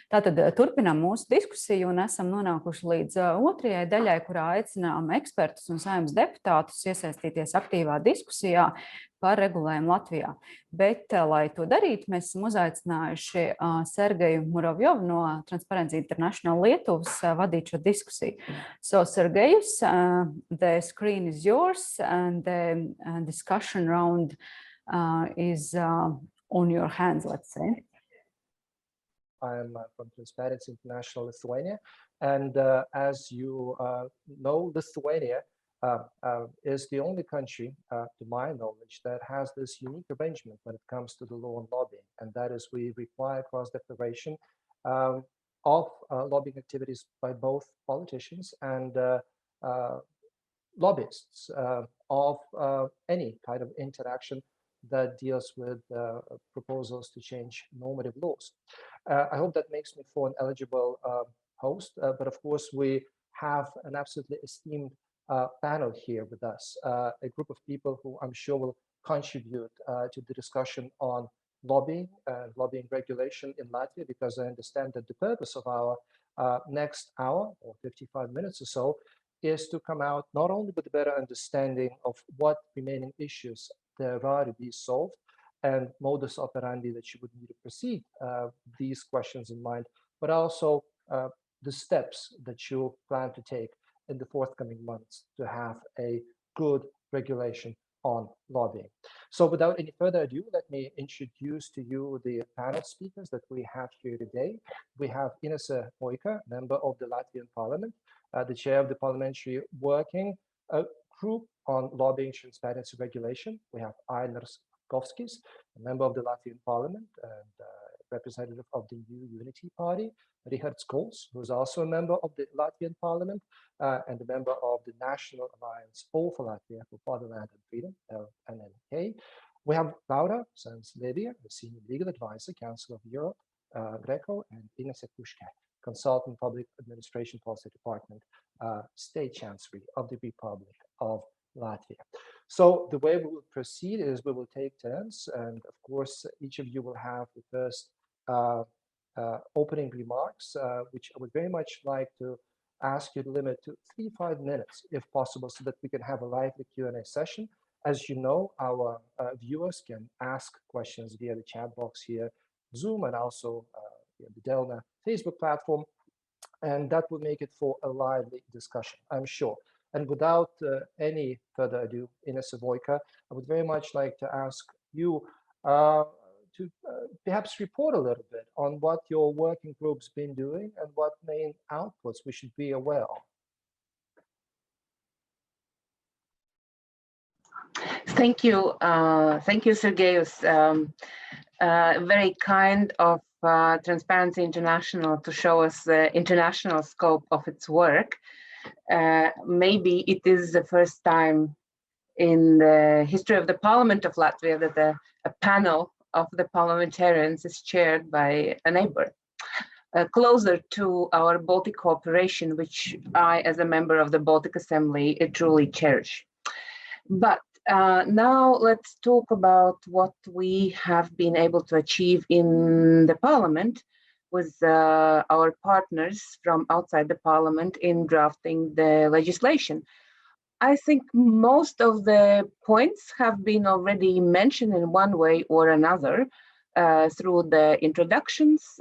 Tātad turpinām mūsu diskusiju un esam nonākuši līdz otrajai daļai, kurā aicinām ekspertus un saimnes deputātus iesaistīties aktīvā diskusijā par regulējumu Latvijā. Bet, lai to darītu, mēs esam uzaicinājuši Sergeju Muravjovu no International Lietuvas vadīt šo diskusiju. So, Sergejus, the screen is yours and the discussion round is on your hands, let's say. I'm from Transparency International Lithuania, and as you know, Lithuania is the only country, to my knowledge, that has this unique arrangement when it comes to the law on lobbying, and that is we require cross-declaration of lobbying activities by both politicians and lobbyists of any kind of interaction that deals with proposals to change normative laws. I hope that makes me for an eligible host, but of course we have an absolutely esteemed panel here with us, a group of people who I'm sure will contribute to the discussion on lobbying and lobbying regulation in Latvia, because I understand that the purpose of our next hour or 55 minutes or so is to come out not only with a better understanding of what remaining issues there are to be solved and modus operandi that you would need to proceed these questions in mind, but also the steps that you plan to take in the forthcoming months to have a good regulation on lobbying. So without any further ado, let me introduce to you the panel speakers that we have here today. We have Inese Voika, member of the Latvian Parliament, the chair of the Parliamentary Working Group on Lobbying Transparency Regulation. We have Ainars Latkovskis, a member of the Latvian Parliament and representative of the New Unity Party. Rihards Kols, who is also a member of the Latvian Parliament and a member of the National Alliance All for Latvia for Fatherland and Freedom, LNLK. We have Laura Sanz-Levia, the Senior Legal Advisor, Council of Europe, Greco, and Inese Kušķe, Consultant Public Administration Policy Department, State Chancellery of the Republic of Latvia. So the way we will proceed is we will take turns, and of course each of you will have the first opening remarks, which I would very much like to ask you to limit to 3-5 minutes if possible, so that we can have a lively Q&A session. As you know, our viewers can ask questions via the chat box here, Zoom, and also the Delna Facebook platform, and that will make it for a lively discussion, I'm sure. And without any further ado, Inese Voika, I would very much like to ask you to perhaps report a little bit on what your working group's been doing and what main outputs we should be aware of. Thank you, Sergejus. Very kind of Transparency International to show us the international scope of its work. Maybe it is the first time in the history of the Parliament of Latvia that a panel of the parliamentarians is chaired by a neighbor, closer to our Baltic cooperation, which I, as a member of the Baltic Assembly, truly cherish. But now let's talk about what we have been able to achieve in the Parliament with our partners from outside the Parliament in drafting the legislation. I think most of the points have been already mentioned in one way or another through the introductions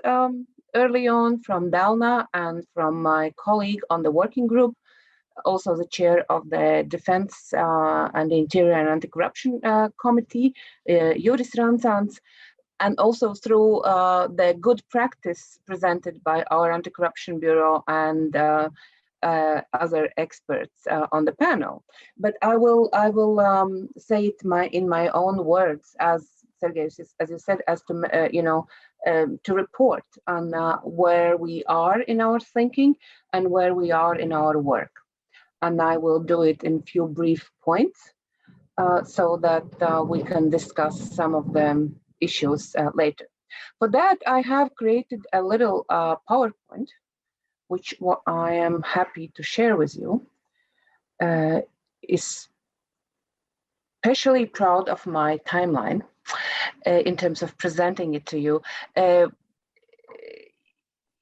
early on from Dalna and from my colleague on the working group, also the chair of the Defense and the Interior and Anti-Corruption Committee, Juris Rancāns, and also through the good practice presented by our Anti-Corruption Bureau and other experts on the panel. But I will say it in my own words, as Sergejus, as you said, as to to report on where we are in our thinking and where we are in our work. And I will do it in few brief points so that we can discuss some of the issues later. For that, I have created a little PowerPoint, which I am happy to share with you. Is especially proud of my timeline in terms of presenting it to you.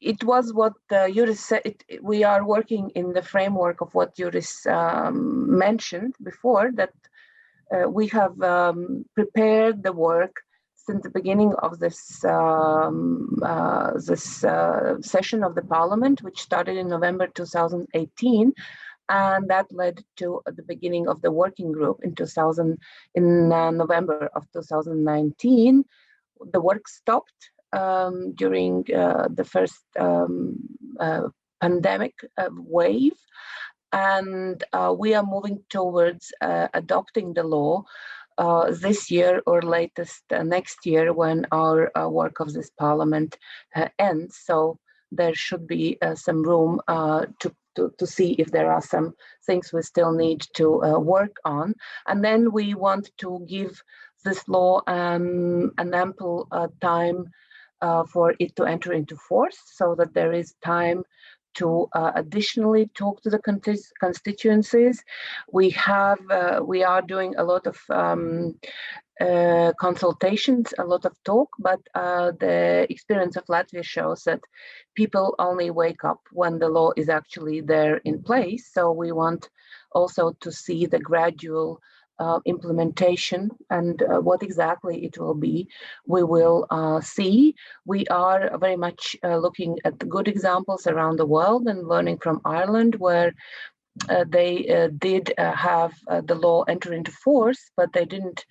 it was what Juris said. We are working in the framework of what Juris mentioned before, that we have prepared the work since the beginning of this session of the Parliament, which started in November 2018, and that led to the beginning of the working group in November of 2019. The work stopped during the first pandemic wave, and we are moving towards adopting the law this year or latest next year, when our work of this Parliament ends. So there should be some room to see if there are some things we still need to work on. And then we want to give this law an ample time for it to enter into force, so that there is time to additionally talk to the constituencies. We are doing a lot of consultations, a lot of talk, but the experience of Latvia shows that people only wake up when the law is actually there in place. So we want also to see the gradual implementation, and what exactly it will be, we will see. We are very much looking at the good examples around the world and learning from Ireland, where they did have the law enter into force, but they didn't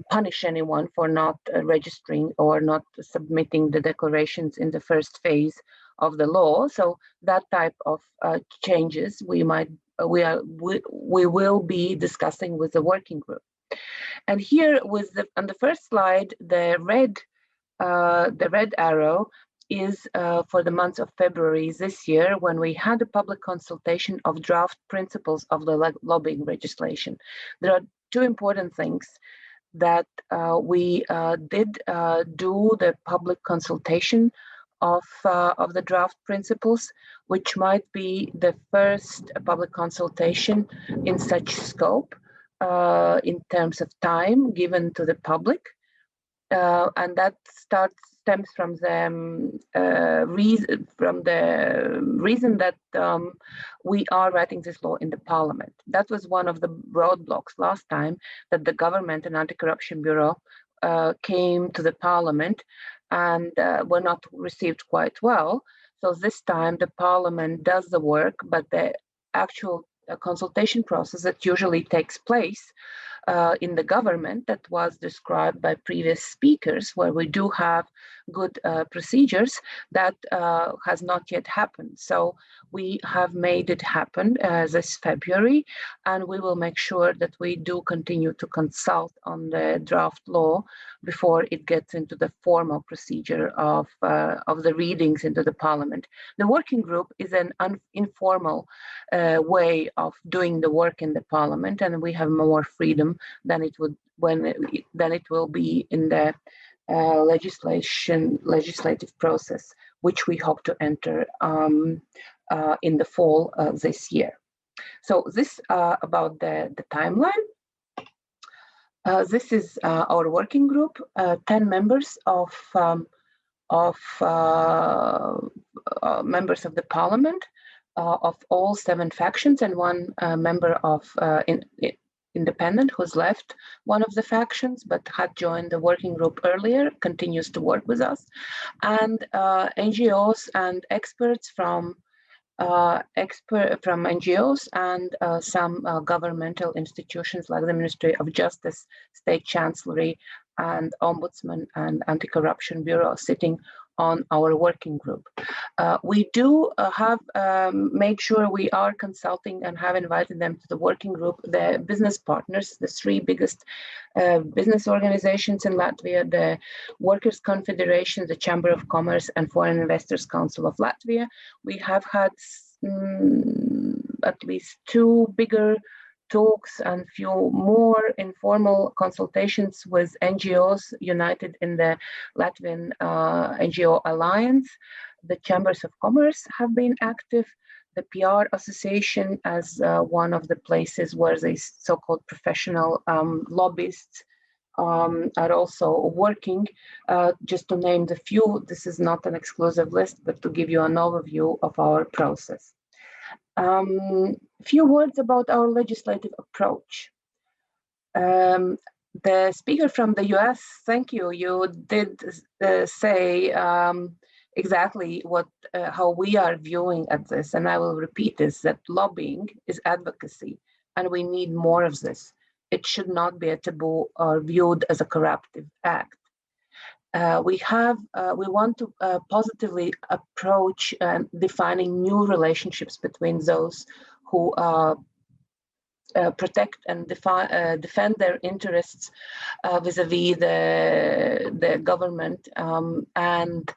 punish anyone for not registering or not submitting the declarations in the first phase of the law. So that type of changes we will be discussing with the working group. And here, on the first slide, the red arrow is for the month of February this year, when we had a public consultation of draft principles of the lobbying legislation. There are two important things that we did do the public consultation of the draft principles, which might be the first public consultation in such scope in terms of time given to the public, and that stems from the reason that we are writing this law in the Parliament. That was one of the roadblocks last time, that the government and Anti-Corruption Bureau came to the Parliament and were not received quite well. So this time the Parliament does the work, but the actual consultation process that usually takes place in the government, that was described by previous speakers, where we do have good procedures, that has not yet happened. So we have made it happen this February, and we will make sure that we do continue to consult on the draft law before it gets into the formal procedure of the readings into the Parliament. The working group is an informal way of doing the work in the Parliament, and we have more freedom than it will be in the legislative process, which we hope to enter in the fall this year. So this about the timeline. This is our working group, 10 members of members of the Parliament of all 7 factions, and one member of independent who's left one of the factions but had joined the working group earlier, continues to work with us, and NGOs and experts from NGOs and some governmental institutions like the Ministry of Justice, State Chancellery, and Ombudsman and Anti-Corruption Bureau sitting on our working group. We do have made sure we are consulting and have invited them to the working group, the business partners, the 3 biggest business organizations in Latvia, the Workers' Confederation, the Chamber of Commerce, and Foreign Investors Council of Latvia. We have had at least 2 bigger talks and few more informal consultations with NGOs united in the Latvian NGO Alliance. The Chambers of Commerce have been active. The PR Association as one of the places where these so-called professional lobbyists are also working. Just to name the few, this is not an exclusive list, but to give you an overview of our process. Few words about our legislative approach. The speaker from the US, thank you. You did say exactly how we are viewing at this, and I will repeat this, that lobbying is advocacy, and we need more of this. It should not be a taboo or viewed as a corruptive act. We want to positively approach defining new relationships between those who protect and defend their interests vis-a-vis the government, and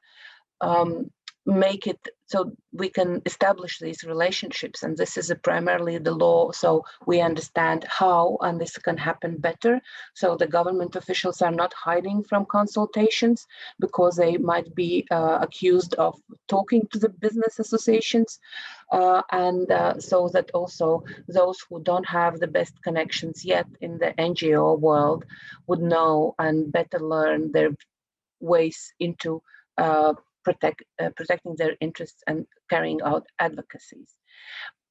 make it so we can establish these relationships. And this is primarily the law, so we understand how, and this can happen better. So the government officials are not hiding from consultations because they might be accused of talking to the business associations, and so that also those who don't have the best connections yet in the NGO world would know and better learn their ways into protecting their interests and carrying out advocacies.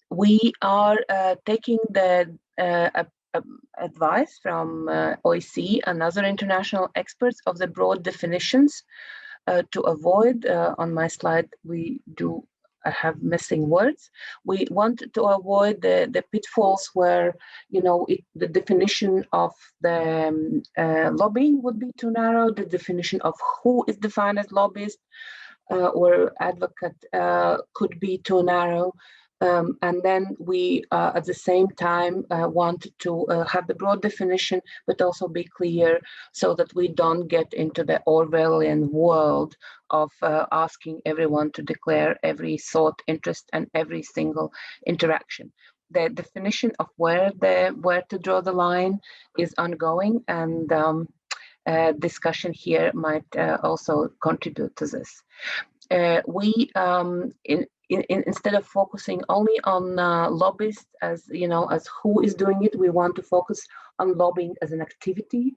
We are taking the advice from OEC and other international experts of the broad definitions to avoid, on my slide, I have missing words. We want to avoid the pitfalls where, the definition of the lobbying would be too narrow, the definition of who is defined as lobbyist or advocate could be too narrow. And then we, at the same time, want to have the broad definition, but also be clear so that we don't get into the Orwellian world of asking everyone to declare every thought, interest, and every single interaction. The definition of where to draw the line is ongoing, and discussion here might also contribute to this. Instead of focusing only on lobbyists as who is doing it, we want to focus on lobbying as an activity.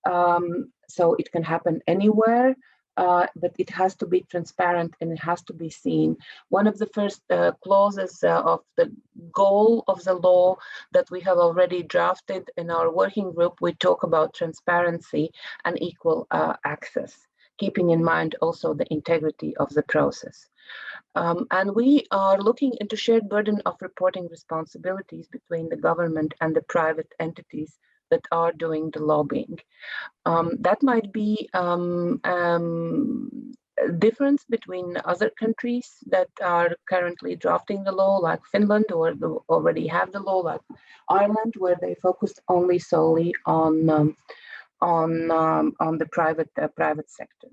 So it can happen anywhere, but it has to be transparent and it has to be seen. One of the first clauses of the goal of the law that we have already drafted in our working group, we talk about transparency and equal access, keeping in mind also the integrity of the process. And we are looking into shared burden of reporting responsibilities between the government and the private entities that are doing the lobbying. That might be a difference between other countries that are currently drafting the law, like Finland, or already have the law, like Ireland, where they focused only solely on the private sector.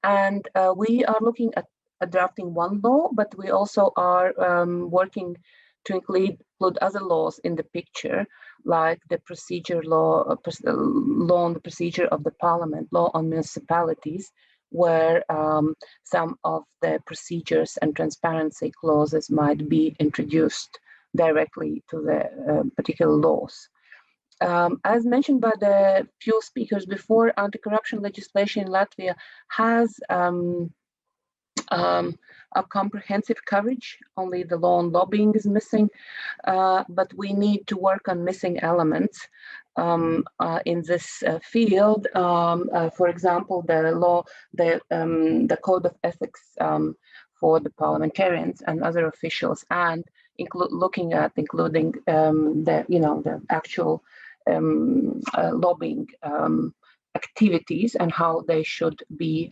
And we are looking at drafting one law, but we also are working to include other laws in the picture, like the procedure law, law on the procedure of the parliament, law on municipalities, where some of the procedures and transparency clauses might be introduced directly to the particular laws. As mentioned by the few speakers before, anti-corruption legislation in Latvia has a comprehensive coverage. Only the law on lobbying is missing, but we need to work on missing elements in this field. For example, the code of ethics for the parliamentarians and other officials, and looking at including the actual lobbying activities and how they should be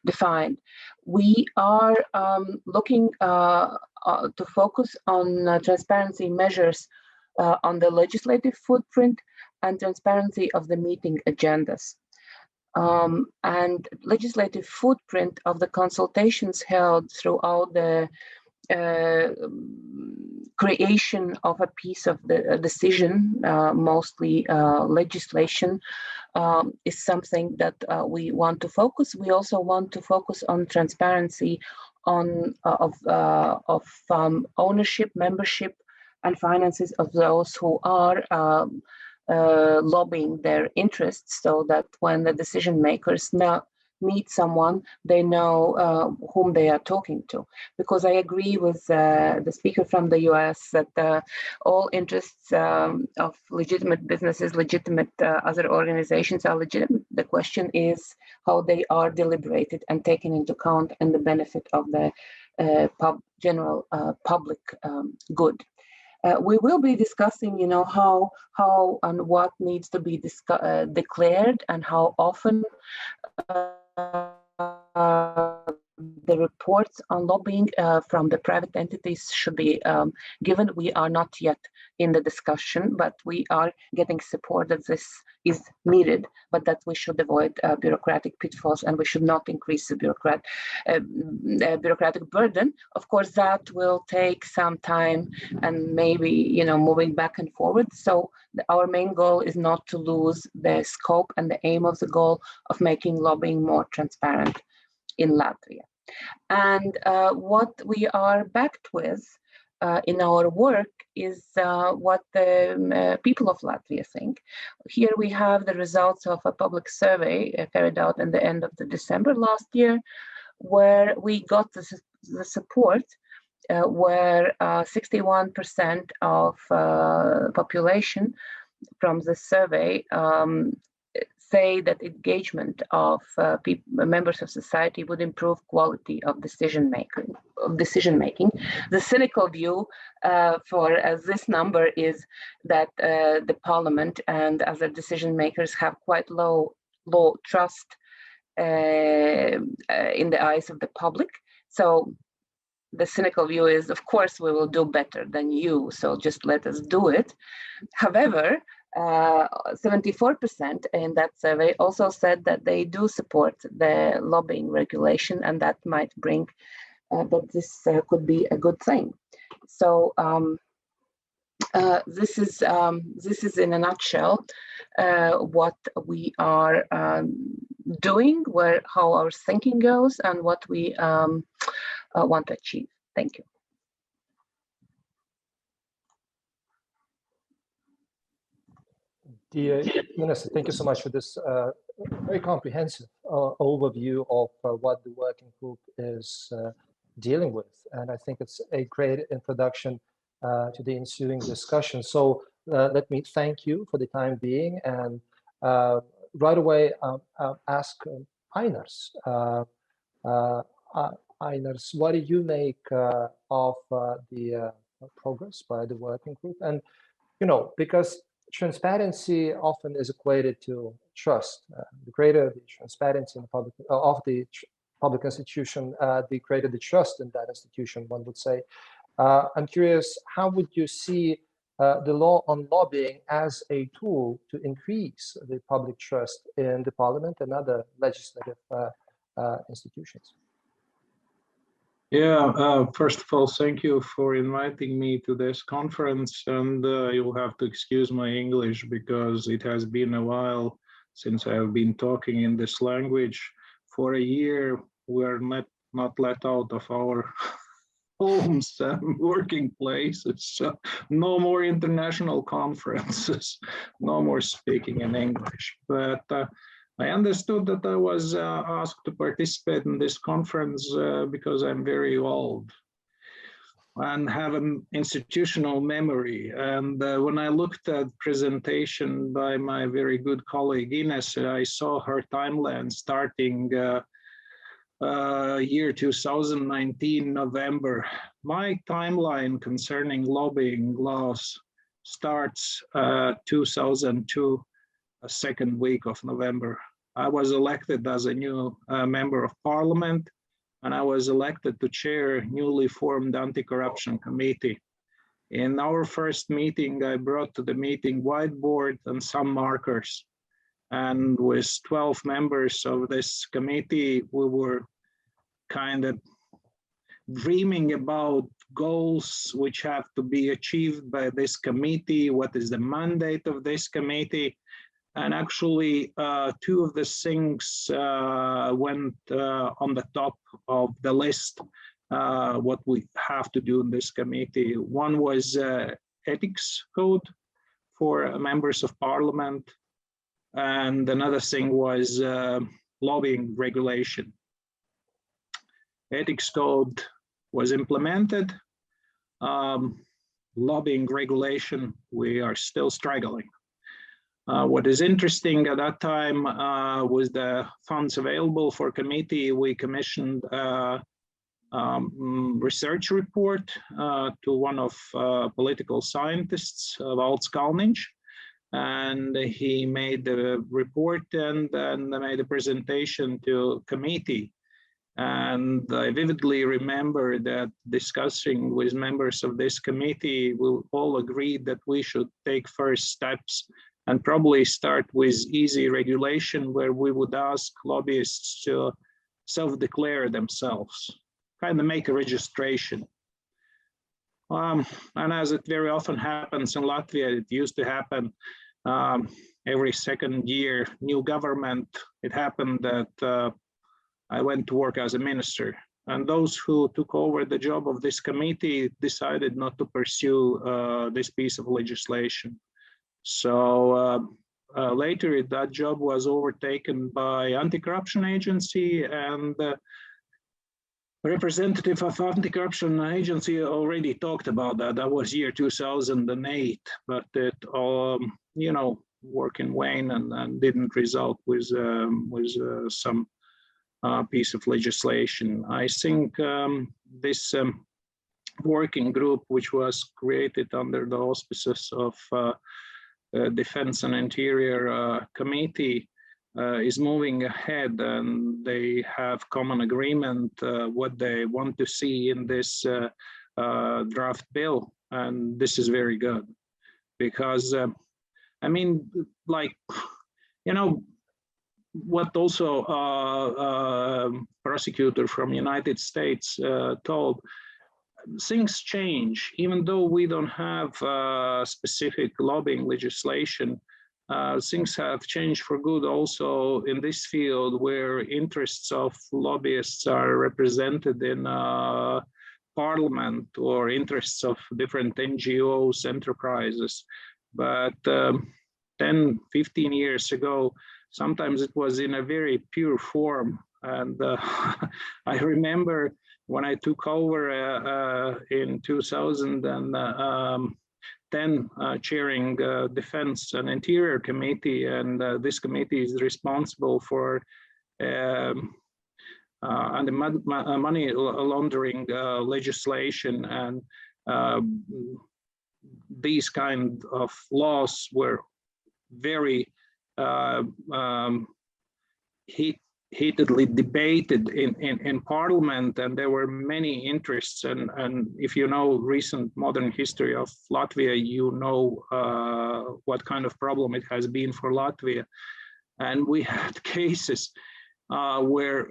defined. We are looking to focus on transparency measures on the legislative footprint and transparency of the meeting agendas. And legislative footprint of the consultations held throughout the creation of a piece of the decision, mostly legislation, is something that we want to focus. We also want to focus on transparency of ownership, membership, and finances of those who are lobbying their interests, so that when the decision makers now meet someone, they know whom they are talking to. Because I agree with the speaker from the US that all interests of legitimate businesses, legitimate other organizations are legitimate. The question is how they are deliberated and taken into account and the benefit of the general public good. We will be discussing, how and what needs to be declared and how often the reports on lobbying from the private entities should be given. We are not yet in the discussion, but we are getting support that this is needed, but that we should avoid bureaucratic pitfalls and we should not increase the bureaucratic burden. Of course, that will take some time and maybe, moving back and forward. So our main goal is not to lose the scope and the aim of the goal of making lobbying more transparent in Latvia. And what we are backed with in our work is what the people of Latvia think. Here we have the results of a public survey carried out at the end of December last year, where we got the support where 61% of population from the survey say that engagement of members of society would improve quality of decision making. The cynical view for this number is that the parliament and other decision makers have quite low trust in the eyes of the public. So the cynical view is, of course, we will do better than you, so just let us do it. However, 74% in that survey also said that they do support the lobbying regulation, and that might bring that this could be a good thing. So this is in a nutshell what we are doing, how our thinking goes, and what we want to achieve. Thank you. Dear Inese, thank you so much for this very comprehensive overview of what the working group is dealing with. And I think it's a great introduction to the ensuing discussion. So let me thank you for the time being, and right away ask Ainars. Ainars, what do you make of the progress by the working group? And, because transparency often is equated to trust. The greater the transparency in the public institution, the greater the trust in that institution, one would say. I'm curious, how would you see the law on lobbying as a tool to increase the public trust in the parliament and other legislative institutions? Yeah, first of all, thank you for inviting me to this conference, and you'll have to excuse my English because it has been a while since I have been talking in this language. For a year, we're not let out of our homes and working places, so no more international conferences, no more speaking in English. But I understood that I was asked to participate in this conference because I'm very old and have an institutional memory. And when I looked at presentation by my very good colleague Inese, I saw her timeline starting year 2019, November. My timeline concerning lobbying laws starts 2002. A second week of November. I was elected as a new member of parliament, and I was elected to chair newly formed anti-corruption committee. In our first meeting, I brought to the meeting whiteboard and some markers. And with 12 members of this committee, we were kind of dreaming about goals which have to be achieved by this committee, what is the mandate of this committee. And actually, two of the things went on the top of the list, what we have to do in this committee. One was ethics code for members of parliament. And another thing was lobbying regulation. Ethics code was implemented. Lobbying regulation, we are still struggling. What is interesting at that time was the funds available for committee. We commissioned a research report to one of political scientists, Valds Kalniņš, and he made the report and made a presentation to committee. And I vividly remember that discussing with members of this committee, we all agreed that we should take first steps and probably start with easy regulation, where we would ask lobbyists to self-declare themselves, kind of make a registration. And as it very often happens in Latvia, it used to happen every second year, new government. It happened that I went to work as a minister, and those who took over the job of this committee decided not to pursue this piece of legislation. So later that job was overtaken by anti-corruption agency, and the representative of anti-corruption agency already talked about that. That was year 2008, but it you know, worked in vain and didn't result with some piece of legislation. I think this working group, which was created under the auspices of Defense and Interior Committee, is moving ahead, and they have common agreement what they want to see in this draft bill, and this is very good, because I mean, like, you know, what also prosecutor from United States told, things change. Even though we don't have specific lobbying legislation, things have changed for good also in this field, where interests of lobbyists are represented in parliament, or interests of different NGOs, enterprises. But 10, 15 years ago, sometimes it was in a very pure form. And I remember when I took over in 2010, chairing Defense and Interior Committee, and this committee is responsible for money laundering legislation, and these kind of laws were very heatedly debated in parliament, and there were many interests. And if you know recent modern history of Latvia, you know what kind of problem it has been for Latvia. And we had cases where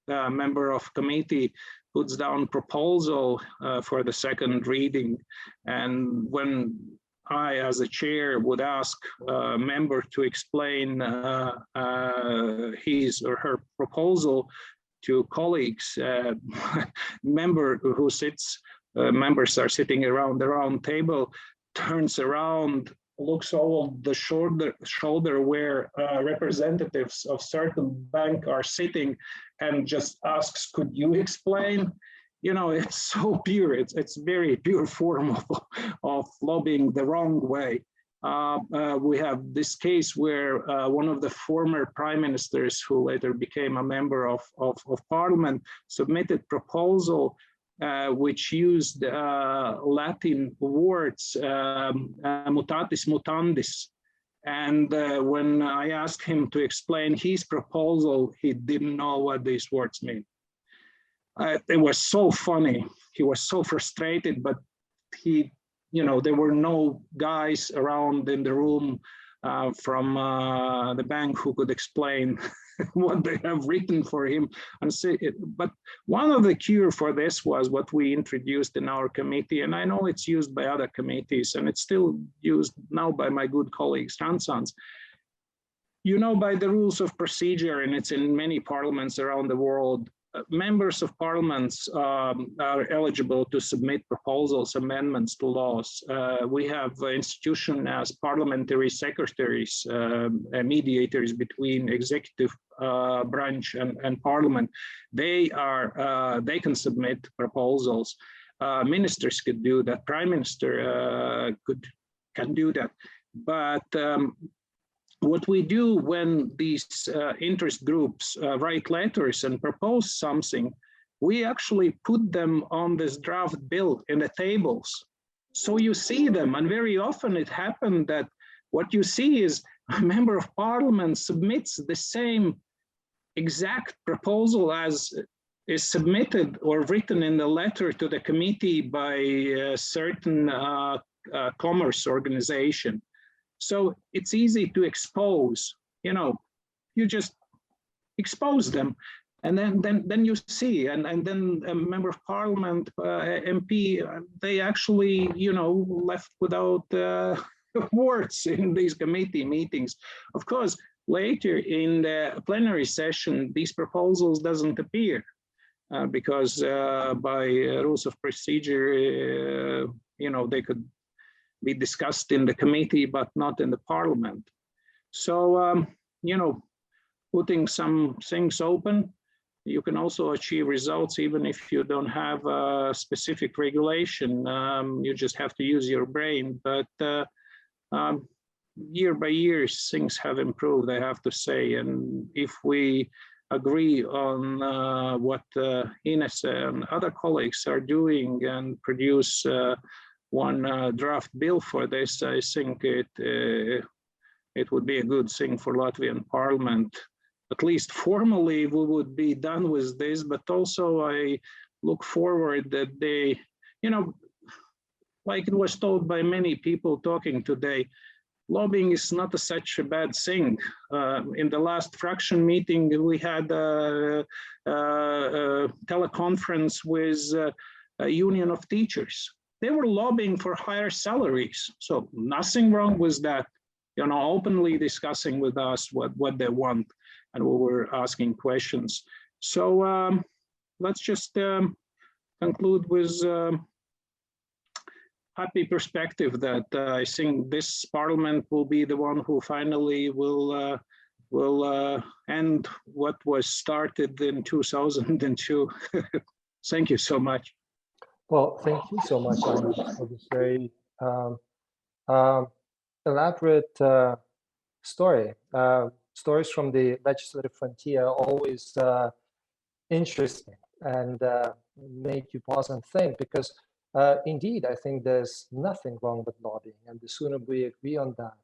a member of committee puts down proposal for the second reading, and when I, as a chair, would ask a member to explain his or her proposal to colleagues, member who sits, members are sitting around the round table, turns around, looks over the shoulder where representatives of certain bank are sitting, and just asks, "Could you explain?" You know, it's so pure. It's very pure form of lobbying the wrong way. We have this case where one of the former prime ministers, who later became a member of parliament, submitted proposal which used Latin words, mutatis mutandis. And when I asked him to explain his proposal, he didn't know what these words mean. It was so funny. He was so frustrated, but he, you know, there were no guys around in the room from the bank who could explain what they have written for him. And say it. But one of the cure for this was what we introduced in our committee, and I know it's used by other committees, and it's still used now by my good colleague Sanz. You know, by the rules of procedure, and it's in many parliaments around the world, members of parliaments are eligible to submit proposals, amendments to laws. We have an institution as parliamentary secretaries, mediators between executive branch and parliament. They can submit proposals. Ministers could do that. Prime Minister can do that. But what we do when these interest groups write letters and propose something, we actually put them on this draft bill in the tables. So you see them, and very often it happened that what you see is a member of parliament submits the same exact proposal as is submitted or written in the letter to the committee by a certain commerce organization. So it's easy to expose, you know, you just expose them, and then you see, and then a member of parliament, MP, they actually, you know, left without words in these committee meetings. Of course, later in the plenary session, these proposals doesn't appear because by rules of procedure, you know, they could be discussed in the committee, but not in the parliament. So, you know, putting some things open, you can also achieve results even if you don't have a specific regulation. You just have to use your brain. But year by year, things have improved, I have to say. And if we agree on what Inese and other colleagues are doing and produce one draft bill for this, I think it would be a good thing for Latvian Parliament. At least formally, we would be done with this, but also I look forward that they, you know, like it was told by many people talking today, lobbying is not such a bad thing. In the last fraction meeting, we had a teleconference with a union of teachers. They were lobbying for higher salaries. So nothing wrong with that, you know, openly discussing with us what they want, and we were asking questions. So let's just conclude with happy perspective that I think this parliament will be the one who finally will end what was started in 2002. Thank you so much. Well, thank you so much, Ainars, for this very elaborate story. Stories from the legislative frontier are always interesting and make you pause and think, because indeed, I think there's nothing wrong with lobbying, and the sooner we agree on that,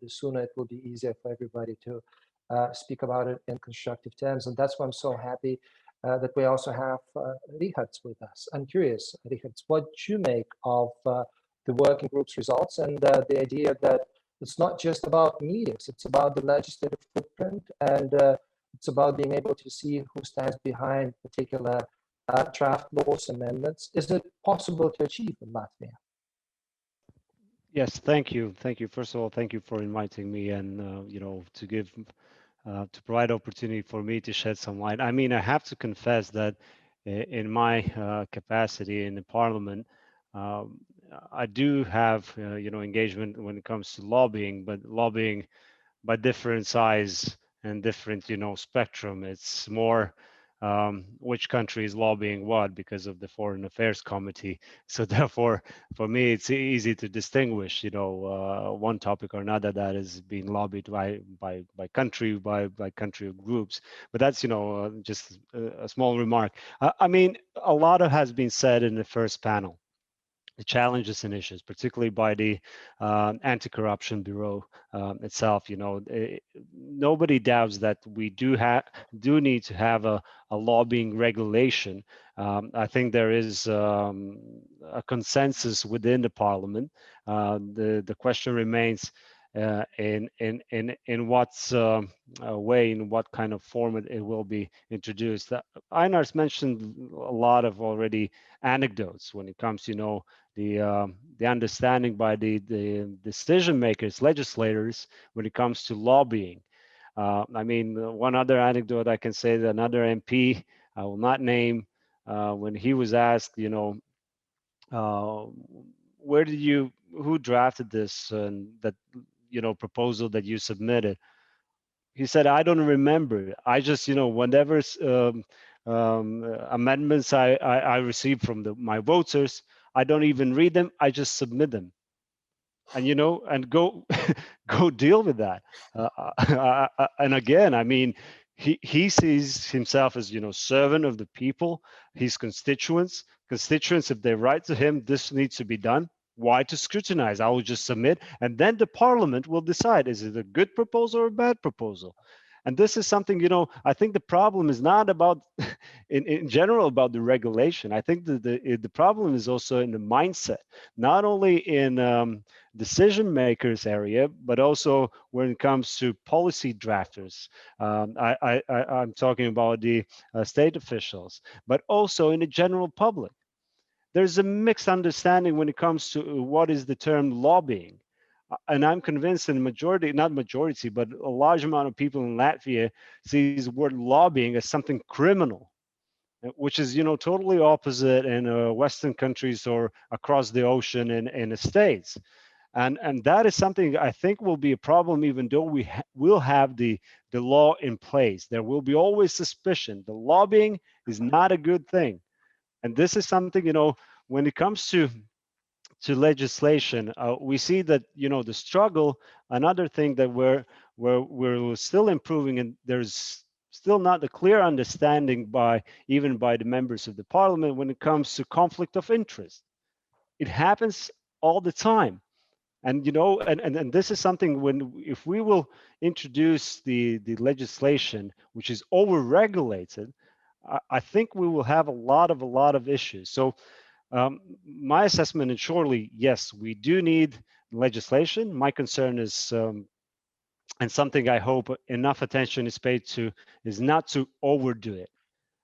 the sooner it will be easier for everybody to speak about it in constructive terms. And that's why I'm so happy that we also have Rihards with us. I'm curious, Rihards, what you make of the working group's results and the idea that it's not just about meetings, it's about the legislative footprint, and it's about being able to see who stands behind particular draft laws amendments. Is it possible to achieve in Latvia? Yes, thank you. Thank you. First of all, thank you for inviting me and, you know, to give to provide opportunity for me to shed some light. I mean, I have to confess that in my capacity in the parliament, I do have, you know, engagement when it comes to lobbying, but lobbying by different size and different, you know, spectrum. It's more which country is lobbying what because of the Foreign Affairs Committee. So therefore, for me, it's easy to distinguish, you know, one topic or another that is being lobbied by country groups. But that's, you know, just a small remark. I mean, a lot has been said in the first panel. The challenges and issues, particularly by the Anti-Corruption Bureau itself. You know, nobody doubts that we do need to have a lobbying regulation. I think there is a consensus within the parliament. The question remains in what way, in what kind of format it will be introduced. Ainars mentioned a lot of already anecdotes when it comes, you know, the understanding by the decision makers, legislators, when it comes to lobbying. I mean, one other anecdote I can say that another MP I will not name, when he was asked, who drafted this and that, proposal that you submitted? He said, I don't remember. I just, whatever amendments I received from my voters, I don't even read them. I just submit them, and and go go deal with that. And again, I mean, he sees himself as servant of the people, his constituents. If they write to him, this needs to be done. Why to scrutinize? I will just submit, and then the parliament will decide, is it a good proposal or a bad proposal? And this is something, I think the problem is not about, in general, about the regulation. I think that the problem is also in the mindset, not only in decision makers area, but also when it comes to policy drafters. I'm talking about the state officials, but also in the general public. There's a mixed understanding when it comes to what is the term lobbying. And I'm convinced in not majority, but a large amount of people in Latvia sees the word lobbying as something criminal, which is, totally opposite in Western countries or across the ocean in the States. And that is something I think will be a problem, even though we will have the law in place. There will be always suspicion. The lobbying is not a good thing. And this is something, when it comes to legislation, we see that the struggle. Another thing that we're still improving, and there's still not a clear understanding even by the members of the parliament when it comes to conflict of interest. It happens all the time, and and this is something if we will introduce the legislation which is over-regulated, I think we will have a lot of issues. So. My assessment is surely, yes, we do need legislation. My concern is, and something I hope enough attention is paid to, is not to overdo it.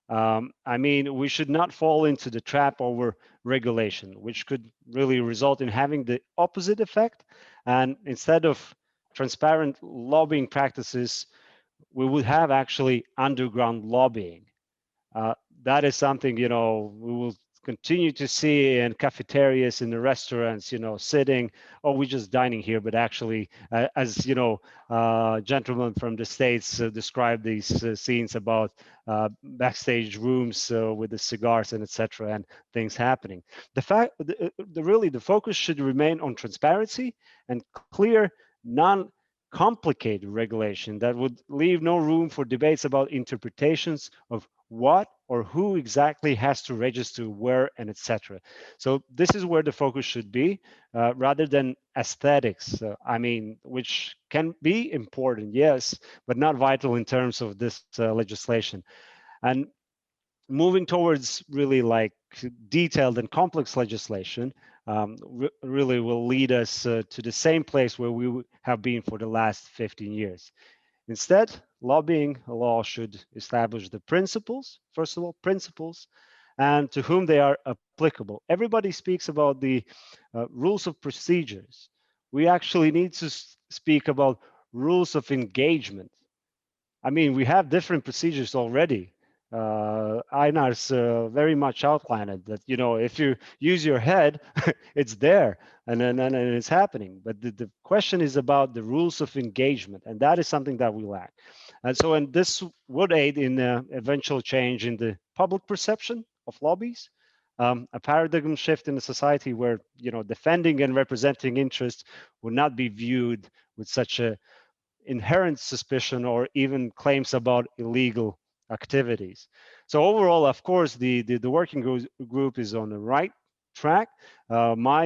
I mean, we should not fall into the trap over regulation, which could really result in having the opposite effect. And instead of transparent lobbying practices, we would have actually underground lobbying. That is something, we will continue to see in cafeterias, in the restaurants, sitting, we're just dining here, but actually, as gentlemen from the States describe these scenes about backstage rooms with the cigars and etc. and things happening. Really, the focus should remain on transparency and clear, non-complicated regulation that would leave no room for debates about interpretations of what or who exactly has to register where and etc. So this is where the focus should be, rather than aesthetics. I mean, which can be important, yes, but not vital in terms of this legislation. And moving towards really like detailed and complex legislation really will lead us to the same place where we have been for the last 15 years. Instead, lobbying law should establish the principles, first of all, principles, and to whom they are applicable. Everybody speaks about the rules of procedures. We actually need to speak about rules of engagement. I mean, we have different procedures already. Ainars very much outlined it, that if you use your head, it's there and it's happening. But the question is about the rules of engagement, and that is something that we lack. And so, and this would aid in eventual change in the public perception of lobbies, a paradigm shift in a society where defending and representing interests would not be viewed with such a inherent suspicion or even claims about illegal activities. So overall, of course, the working group is on the right track. My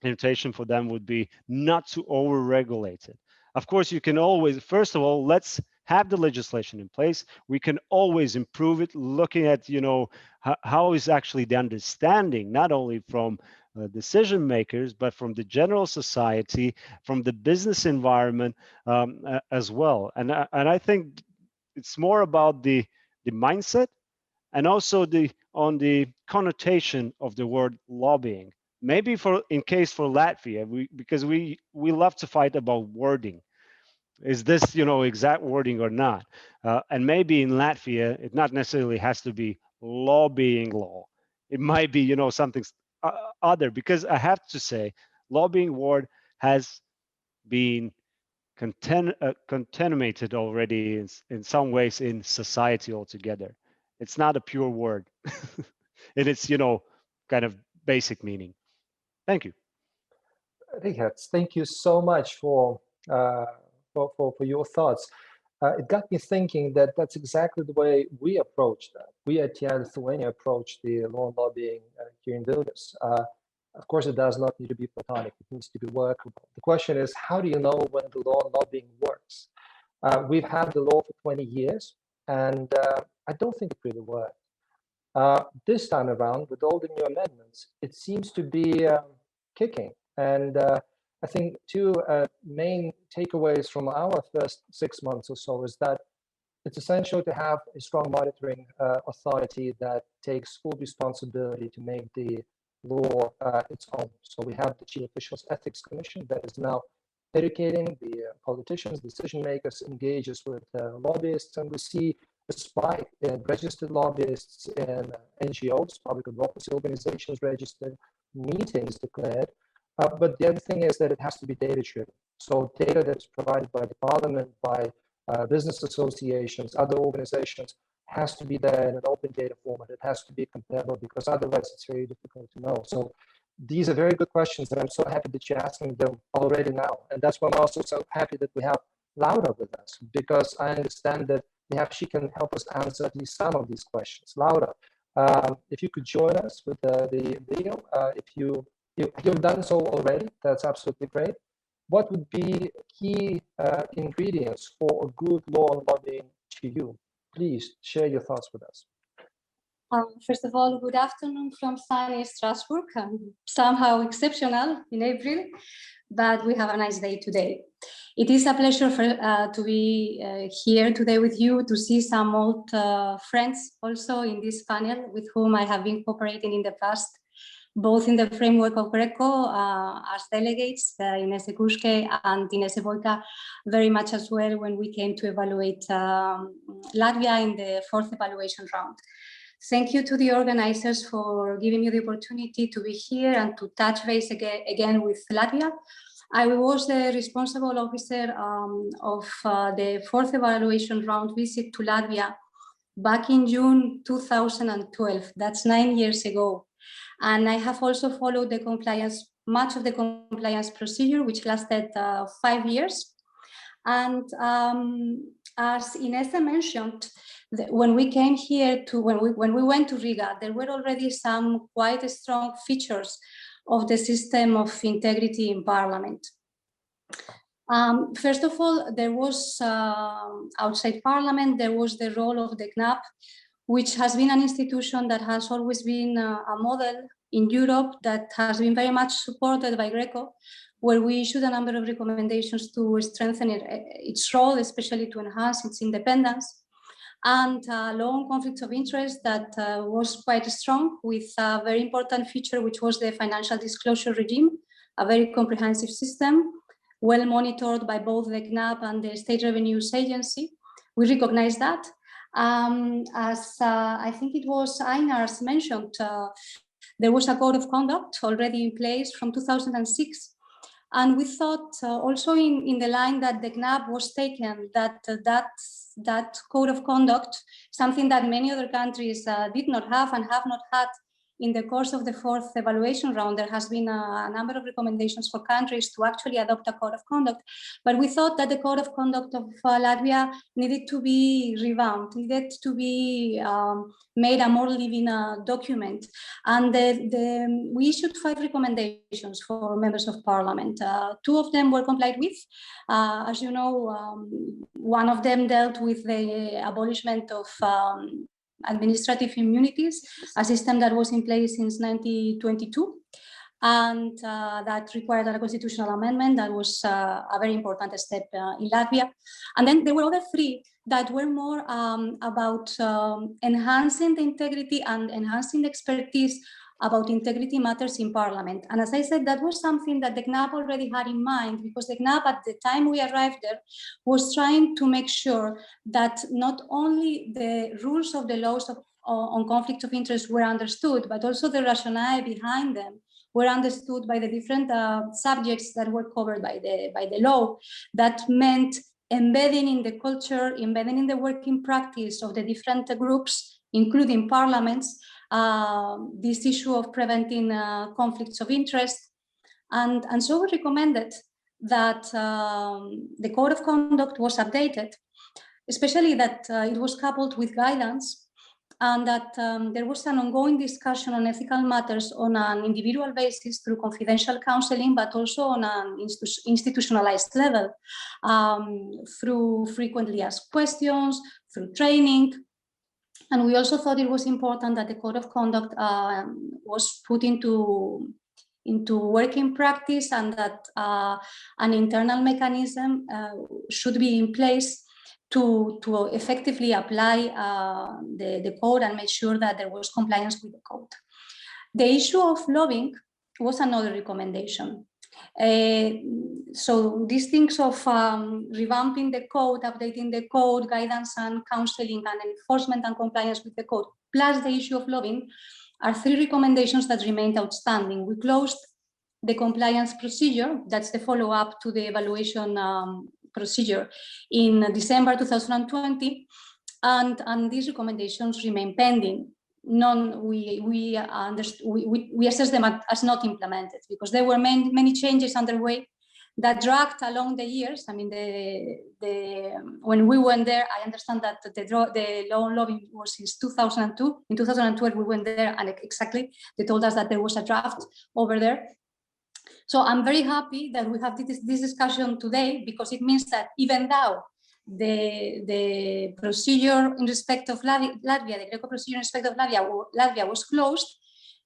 invitation for them would be not to over-regulate it. Of course, you can always, first of all, let's have the legislation in place. We can always improve it, looking at how is actually the understanding, not only from decision makers, but from the general society, from the business environment as well. And I think it's more about the mindset, and also on the connotation of the word lobbying. Maybe in case for Latvia, because we love to fight about wording. is this, exact wording or not? And maybe in Latvia, it not necessarily has to be lobbying law. It might be, something other, because I have to say, lobbying word has been contaminated already in some ways in society altogether. It's not a pure word in its, kind of basic meaning. Thank you. Rihards, thank you so much for your thoughts. It got me thinking that that's exactly the way we approach that. We at Lithuania approach the law and lobbying here in Vilnius. Of course, it does not need to be platonic. It needs to be workable. The question is, how do you know when the law and lobbying works? We've had the law for 20 years, and I don't think it really worked. This time around, with all the new amendments, it seems to be kicking. And I think two main takeaways from our first 6 months or so is that it's essential to have a strong monitoring authority that takes full responsibility to make the law its own. So we have the Chief Officials Ethics Commission that is now educating the politicians, decision makers, engages with lobbyists, and we see a spike in registered lobbyists in NGOs, public advocacy organizations registered, meetings declared. But the other thing is that it has to be data-driven. So data that is provided by the Parliament, by business associations, other organizations, has to be there in an open data format. It has to be comparable, because otherwise it's very difficult to know. So these are very good questions, and I'm so happy that you're asking them already now. And that's why I'm also so happy that we have Laura with us, because I understand that she can help us answer at least some of these questions. Laura, if you could join us with the video, if you've done so already, that's absolutely great. What would be key ingredients for a good law and lobbying to you? Please share your thoughts with us. First of all, good afternoon from sunny Strasbourg. Somehow exceptional in April, but we have a nice day today. It is a pleasure to be here today with you, to see some old friends also in this panel with whom I have been cooperating in the past, both in the framework of GRECO as delegates, Inese Kušķe and Inese Voika, very much as well when we came to evaluate Latvia in the 4th evaluation round. Thank you to the organizers for giving me the opportunity to be here and to touch base again with Latvia. I was the responsible officer of the 4th evaluation round visit to Latvia back in June 2012. That's 9 years ago. And I have also followed much of the compliance procedure, which lasted 5 years. And as Inese mentioned, when we came here when we went to Riga, there were already some quite strong features of the system of integrity in Parliament. First of all, there was outside Parliament, there was the role of the GNAP, which has been an institution that has always been a model in Europe that has been very much supported by GRECO, where we issued a number of recommendations to strengthen its role, especially to enhance its independence, and law on conflicts of interest that was quite strong, with a very important feature, which was the financial disclosure regime, a very comprehensive system, well monitored by both the GNAP and the State Revenues Agency. We recognize that. As I think it was Ainars mentioned, there was a code of conduct already in place from 2006. And we thought also in the line that the GNAP was taken, that code of conduct, something that many other countries did not have and have not had in the course of the 4th evaluation round. There has been a number of recommendations for countries to actually adopt a code of conduct, but we thought that the code of conduct of Latvia needed to be revamped, needed to be made a more living document. And we issued 5 recommendations for members of Parliament. 2 of them were complied with. As you know, one of them dealt with the abolishment of administrative immunities, a system that was in place since 1922, and that required a constitutional amendment. That was a very important step in Latvia. And then there were other 3 that were more about enhancing the integrity and enhancing the expertise about integrity matters in Parliament. And as I said, that was something that the GNAP already had in mind, because the GNAP at the time we arrived there was trying to make sure that not only the rules of the laws on conflicts of interest were understood, but also the rationale behind them were understood by the different subjects that were covered by the law. That meant embedding in the culture, embedding in the working practice of the different groups, including parliaments, this issue of preventing conflicts of interest. And so we recommended that the code of conduct was updated, especially that it was coupled with guidance, and that there was an ongoing discussion on ethical matters on an individual basis through confidential counseling, but also on an institutionalized level, through frequently asked questions, through training. And we also thought it was important that the code of conduct was put into working practice, and that an internal mechanism should be in place to effectively apply the code and make sure that there was compliance with the code. The issue of lobbying was another recommendation. So these things of revamping the code, updating the code, guidance and counseling, and enforcement and compliance with the code, plus the issue of lobbying, are three recommendations that remained outstanding. We closed the compliance procedure, that's the follow-up to the evaluation procedure, in December 2020, and these recommendations remain pending. We assess them as not implemented, because there were many changes underway that dragged along the years. I mean, when we went there, I understand that the law lobbying was since 2002. In 2012, we went there, and exactly they told us that there was a draft over there. So I'm very happy that we have this discussion today, because it means that even though the procedure in respect of Latvia, the Greco procedure in respect of Latvia was closed,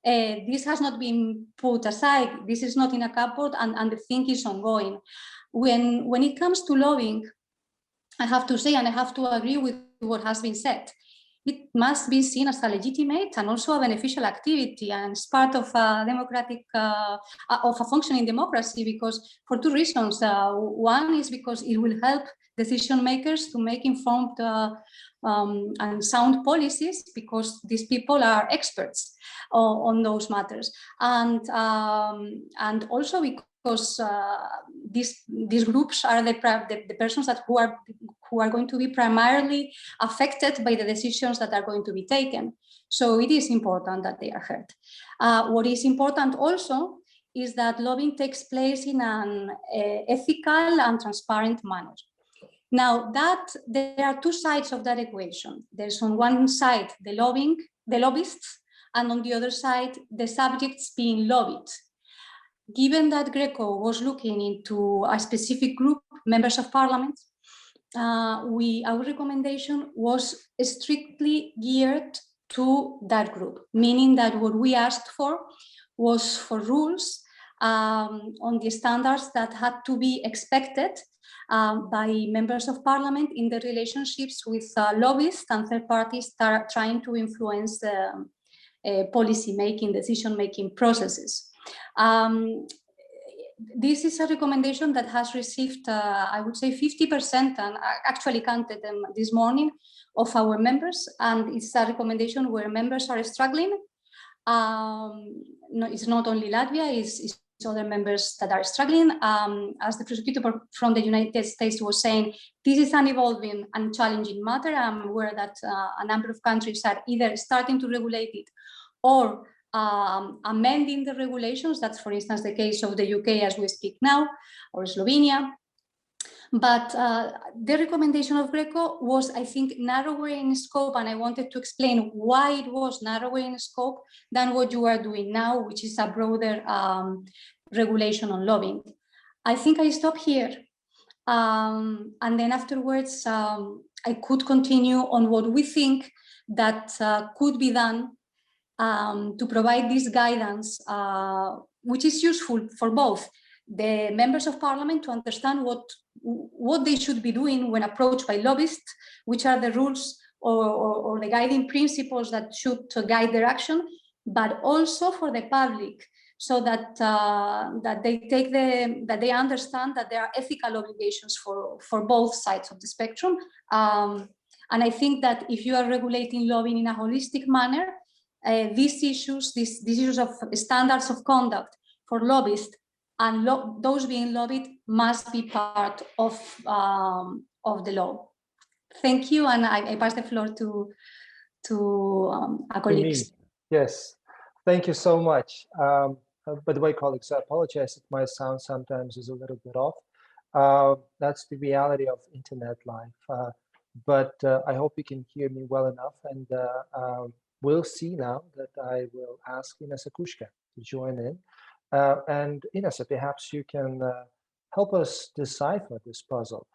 this has not been put aside. This is not in a cupboard, and the thing is ongoing. When it comes to lobbying, I have to say, and I have to agree with what has been said, it must be seen as a legitimate and also a beneficial activity, and it's part of a democratic, of a functioning democracy, because for two reasons. One is because it will help decision makers to make informed and sound policies, because these people are experts on those matters, and also because these groups are the persons who are going to be primarily affected by the decisions that are going to be taken. So it is important that they are heard. What is important also is that lobbying takes place in an ethical and transparent manner. Now, there are two sides of that equation. There's on one side the lobbyists, and on the other side the subjects being lobbied. Given that Greco was looking into a specific group, members of parliament, our recommendation was strictly geared to that group, meaning that what we asked for was for rules on the standards that had to be expected by members of parliament in the relationships with lobbyists and third parties that are trying to influence policy-making, decision-making processes. This is a recommendation that has received, I would say, 50%, and I actually counted them this morning, of our members, and it's a recommendation where members are struggling. No, it's not only Latvia, it's other members that are struggling. As the prosecutor from the United States was saying, this is an evolving and challenging matter. I'm aware that a number of countries are either starting to regulate it or amending the regulations. That's, for instance, the case of the UK as we speak now, or Slovenia. But the recommendation of Greco was, I think, narrower in scope, and I wanted to explain why it was narrower in scope than what you are doing now, which is a broader regulation on lobbying. I think I stop here, and then afterwards I could continue on what we think that could be done to provide this guidance, which is useful for both the members of parliament to understand what they should be doing when approached by lobbyists, which are the rules or the guiding principles that should guide their action, but also for the public, so that they understand that there are ethical obligations for both sides of the spectrum. And I think that if you are regulating lobbying in a holistic manner, these issues of standards of conduct for lobbyists and those being lobbied must be part of the law. Thank you, and I pass the floor to our colleagues. Yes, thank you so much. By the way, colleagues, I apologize if my sound sometimes is a little bit off. That's the reality of internet life. But I hope you can hear me well enough, and we'll see now that I will ask Inese Kušķe to join in. And Inese, perhaps you can help us decipher this puzzle.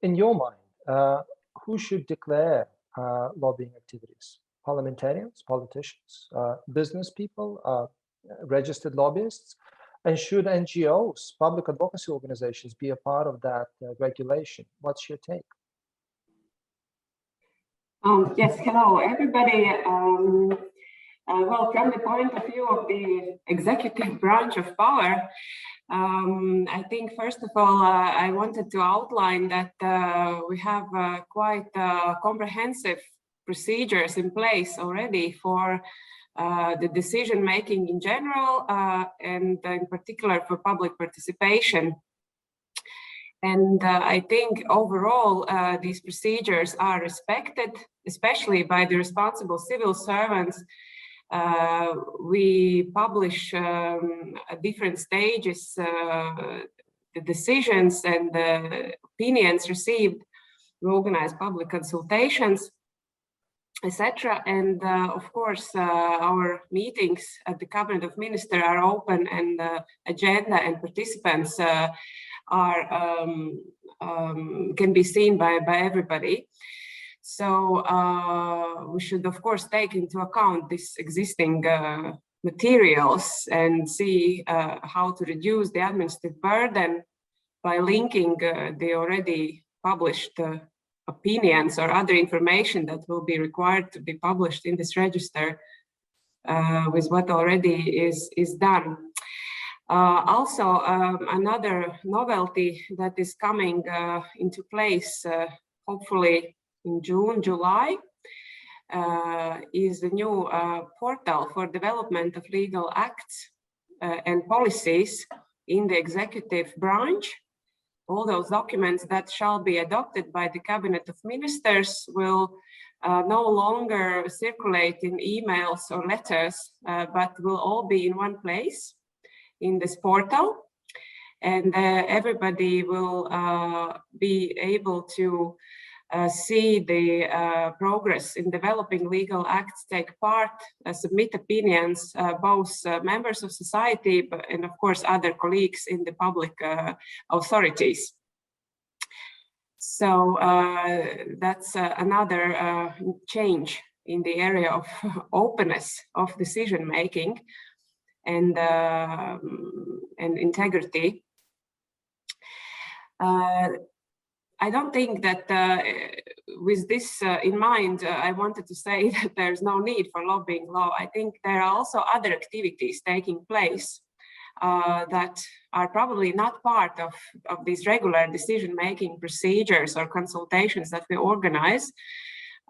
In your mind, who should declare lobbying activities? Parliamentarians, politicians, business people, registered lobbyists? And should NGOs, public advocacy organizations, be a part of that regulation? What's your take? Yes, hello, everybody. Well, from the point of view of the executive branch of power, I think, first of all, I wanted to outline that we have quite comprehensive procedures in place already for the decision making in general, and in particular for public participation. And I think overall these procedures are respected, especially by the responsible civil servants. We publish at different stages the decisions and the opinions received. We organize public consultations, etc. And of course, our meetings at the Cabinet of Ministers are open, and the agenda and participants can be seen by everybody. So we should, of course, take into account these existing materials and see how to reduce the administrative burden by linking the already published opinions or other information that will be required to be published in this register with what already is done. Also, another novelty that is coming into place, hopefully in June, July, is the new portal for development of legal acts and policies in the executive branch. All those documents that shall be adopted by the Cabinet of Ministers will no longer circulate in emails or letters, but will all be in one place in this portal. And everybody will be able to see the progress in developing legal acts, take part, submit opinions, both members of society and of course other colleagues in the public authorities. So that's another change in the area of openness of decision making and integrity. I don't think that with this in mind, I wanted to say that there's no need for lobbying law. I think there are also other activities taking place that are probably not part of these regular decision-making procedures or consultations that we organize.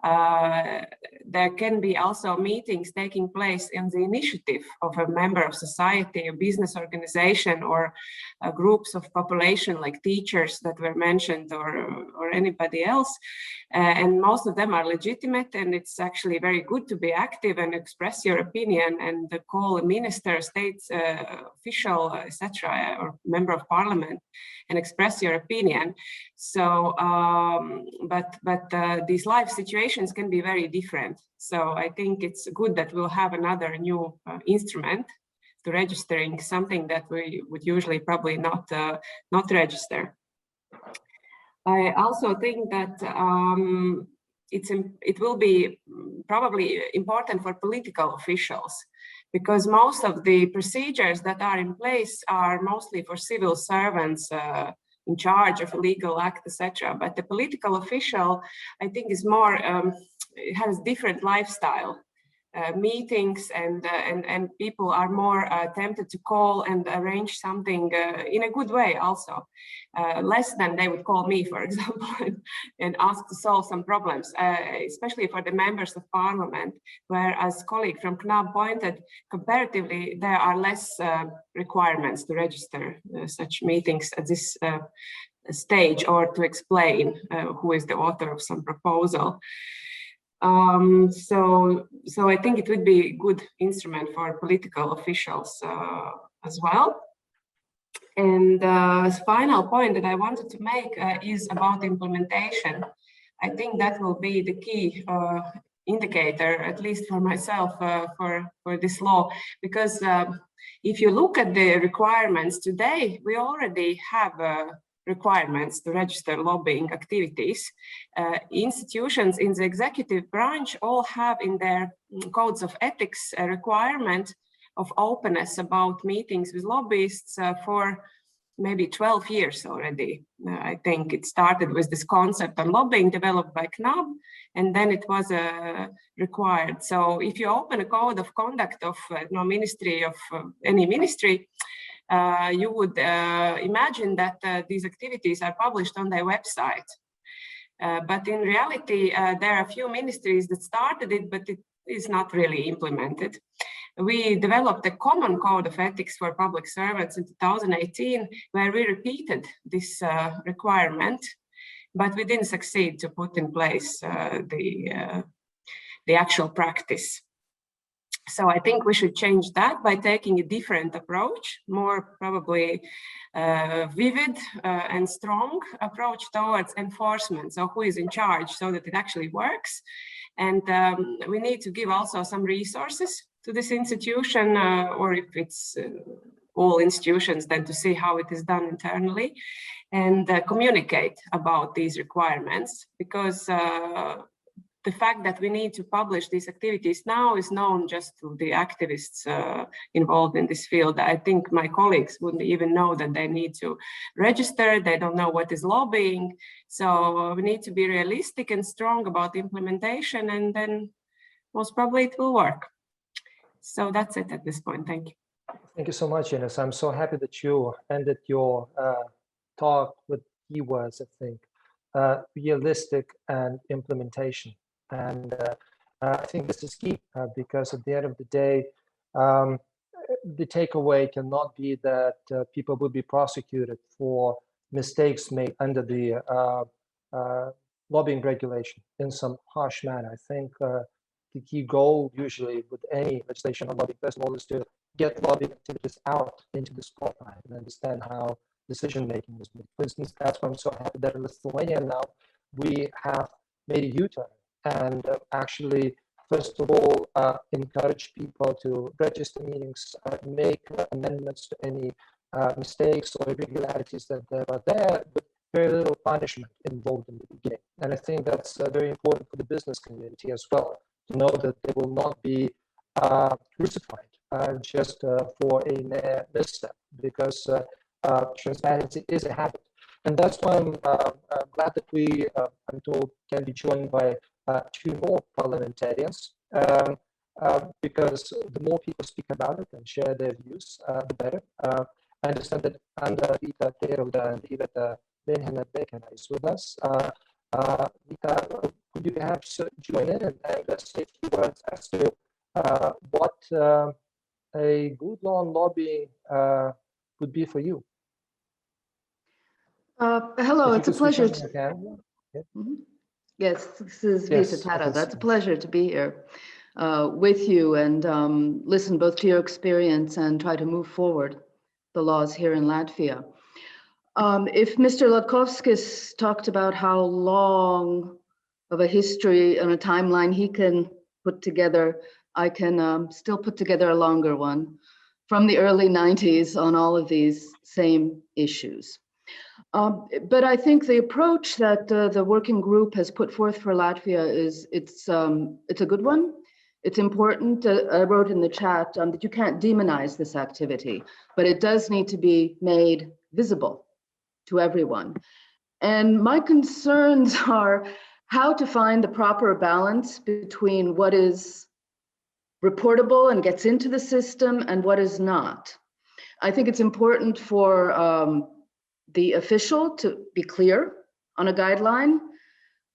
There can be also meetings taking place in the initiative of a member of society, a business organization, or groups of population like teachers that were mentioned, or anybody else. And most of them are legitimate, and it's actually very good to be active and express your opinion and call a minister, state official, etc., or member of parliament and express your opinion. So, but these life situations can be very different. So I think it's good that we'll have another new instrument to registering something that we would usually probably not register. I also think that it will be probably important for political officials, because most of the procedures that are in place are mostly for civil servants in charge of a legal act, etc. But the political official, I think, is more, it has different lifestyle. meetings, and people are more tempted to call and arrange something in a good way also, less than they would call me, for example, and ask to solve some problems, especially for the members of parliament, where, as colleague from CNAB pointed, comparatively there are less requirements to register such meetings at this stage, or to explain who is the author of some proposal. So I think it would be a good instrument for political officials as well. And the final point that I wanted to make is about implementation. I think that will be the key indicator, at least for myself, for this law, because if you look at the requirements today, we already have requirements to register lobbying activities. Institutions in the executive branch all have in their codes of ethics a requirement of openness about meetings with lobbyists for maybe 12 years already. I think it started with this concept on lobbying developed by CNAB, and then it was required. So if you open a code of conduct of ministry of any ministry, you would imagine that these activities are published on their website. But in reality, there are a few ministries that started it, but it is not really implemented. We developed a common code of ethics for public servants in 2018, where we repeated this requirement, but we didn't succeed to put in place the actual practice. So I think we should change that by taking a different approach, more probably vivid and strong approach towards enforcement. So who is in charge, so that it actually works. And we need to give also some resources to this institution, or if it's all institutions, then to see how it is done internally, and communicate about these requirements, because the fact that we need to publish these activities now is known just to the activists involved in this field. I think my colleagues wouldn't even know that they need to register. They don't know what is lobbying. So we need to be realistic and strong about implementation, and then most probably it will work. So that's it at this point. Thank you. Thank you so much, Inese. I'm so happy that you ended your talk with keywords, I think, realistic and implementation. And I think this is key because at the end of the day, the takeaway cannot be that people will be prosecuted for mistakes made under the lobbying regulation in some harsh manner. I think the key goal usually with any legislation on lobbying, first of all, is to get lobbying activities out into the spotlight and understand how decision-making is made. For instance, that's why I'm so happy that in Lithuania now we have made a U-turn and actually, first of all, encourage people to register meetings, make amendments to any mistakes or irregularities that there are there, with very little punishment involved in the beginning. And I think that's very important for the business community as well, to know that they will not be crucified just for a misstep, because transparency is a habit. And that's why I'm glad that we, I'm told, can be joined by 2 more parliamentarians, because the more people speak about it and share their views, the better. I understand that Anda Vita Teroda and Iveta Benhena Bekena is with us. Vita, could you perhaps join in and say a few words as to what a good law on lobbying would be for you? Hello, it's a pleasure. Yeah. Mm-hmm. Yes, this is Vita Tata. That's a pleasure to be here with you and listen both to your experience and try to move forward the laws here in Latvia. If Mr. Latkovskis talked about how long of a history and a timeline he can put together, I can still put together a longer one from the early 90s on all of these same issues. But I think the approach that the working group has put forth for Latvia is it's a good one. It's important. I wrote in the chat that you can't demonize this activity, but it does need to be made visible to everyone. And my concerns are how to find the proper balance between what is reportable and gets into the system and what is not. I think it's important for the official to be clear on a guideline.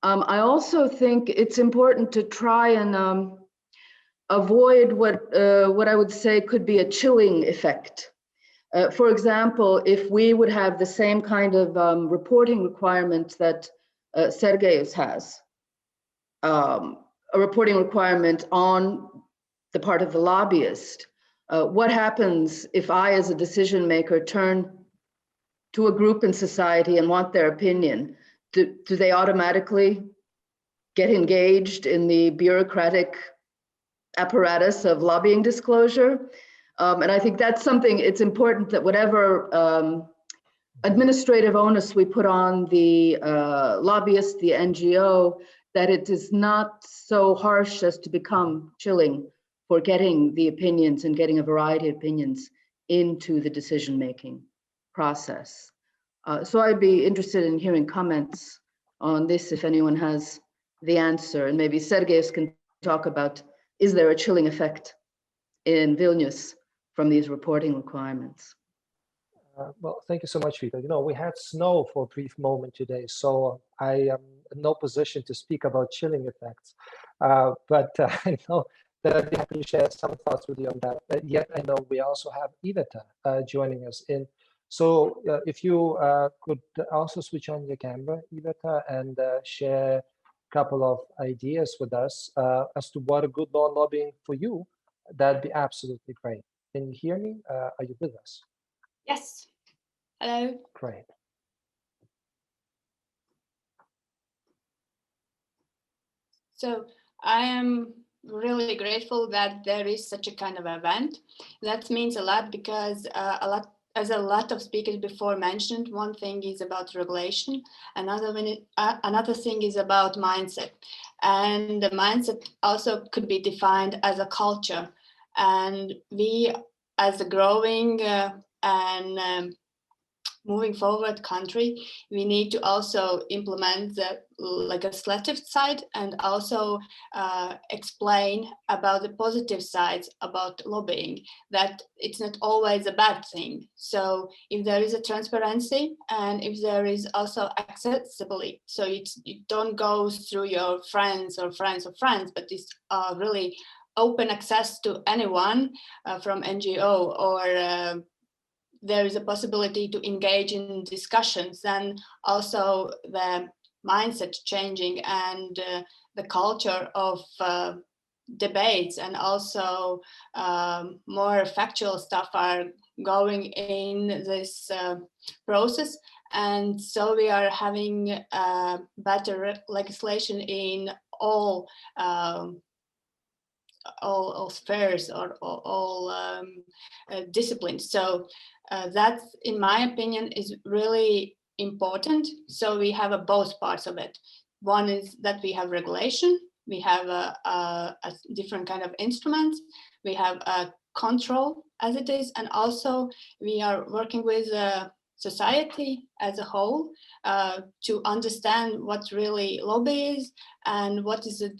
I also think it's important to try and avoid what I would say could be a chilling effect. For example, if we would have the same kind of reporting requirement that Sergejus has, a reporting requirement on the part of the lobbyist, what happens if I, as a decision maker, turn to a group in society and want their opinion? Do they automatically get engaged in the bureaucratic apparatus of lobbying disclosure? And I think that's something, it's important that whatever administrative onus we put on the lobbyist, the NGO, that it is not so harsh as to become chilling for getting the opinions and getting a variety of opinions into the decision-making process. So I'd be interested in hearing comments on this if anyone has the answer, and maybe Sergejus can talk about, is there a chilling effect in Vilnius from these reporting requirements? Well, thank you so much, Vita. You know, we had snow for a brief moment today, so I am in no position to speak about chilling effects. But I know that I'd be happy to share some thoughts with you on that. Yet I know we also have Iveta joining us in. So if you could also switch on your camera, Iveta, and share a couple of ideas with us as to what a good law lobbying for you, that'd be absolutely great. Can you hear me? Are you with us? Yes. Hello. Great. So I am really grateful that there is such a kind of event. That means a lot because as a lot of speakers before mentioned, one thing is about regulation, another thing is about mindset. And the mindset also could be defined as a culture. And we, as a growing and moving forward country, we need to also implement the legislative side and also explain about the positive sides about lobbying, that it's not always a bad thing. So if there is a transparency and if there is also accessibility, so it don't go through your friends or friends of friends, but it's really open access to anyone from NGO, or there is a possibility to engage in discussions, then also the mindset changing and the culture of debates and also more factual stuff are going in this process. And so we are having better legislation in all spheres or all disciplines. So that, in my opinion, is really important. So we have both parts of it. One is that we have regulation, we have a different kind of instruments, we have a control as it is, and also we are working with society as a whole to understand what really lobby is and what is the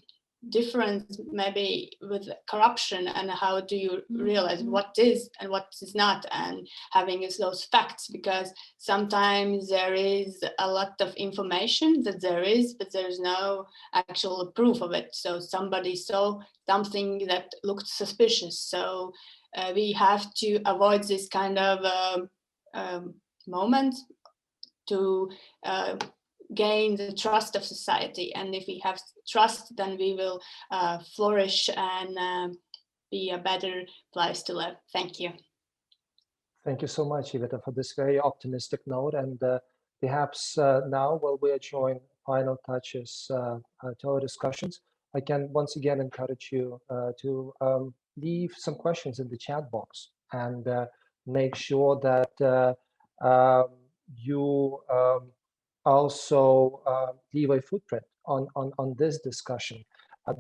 difference maybe with corruption, and how do you realize what is and what is not, and having those facts, because sometimes there is a lot of information that there is, but there's no actual proof of it. So somebody saw something that looked suspicious. So we have to avoid this kind of moment to gain the trust of society. And if we have trust, then we will flourish and be a better place to live. Thank you. Thank you so much, Iveta, for this very optimistic note. And perhaps now, while we are showing final touches to our discussions, I can once again encourage you to leave some questions in the chat box and make sure that you also leave a footprint on this discussion,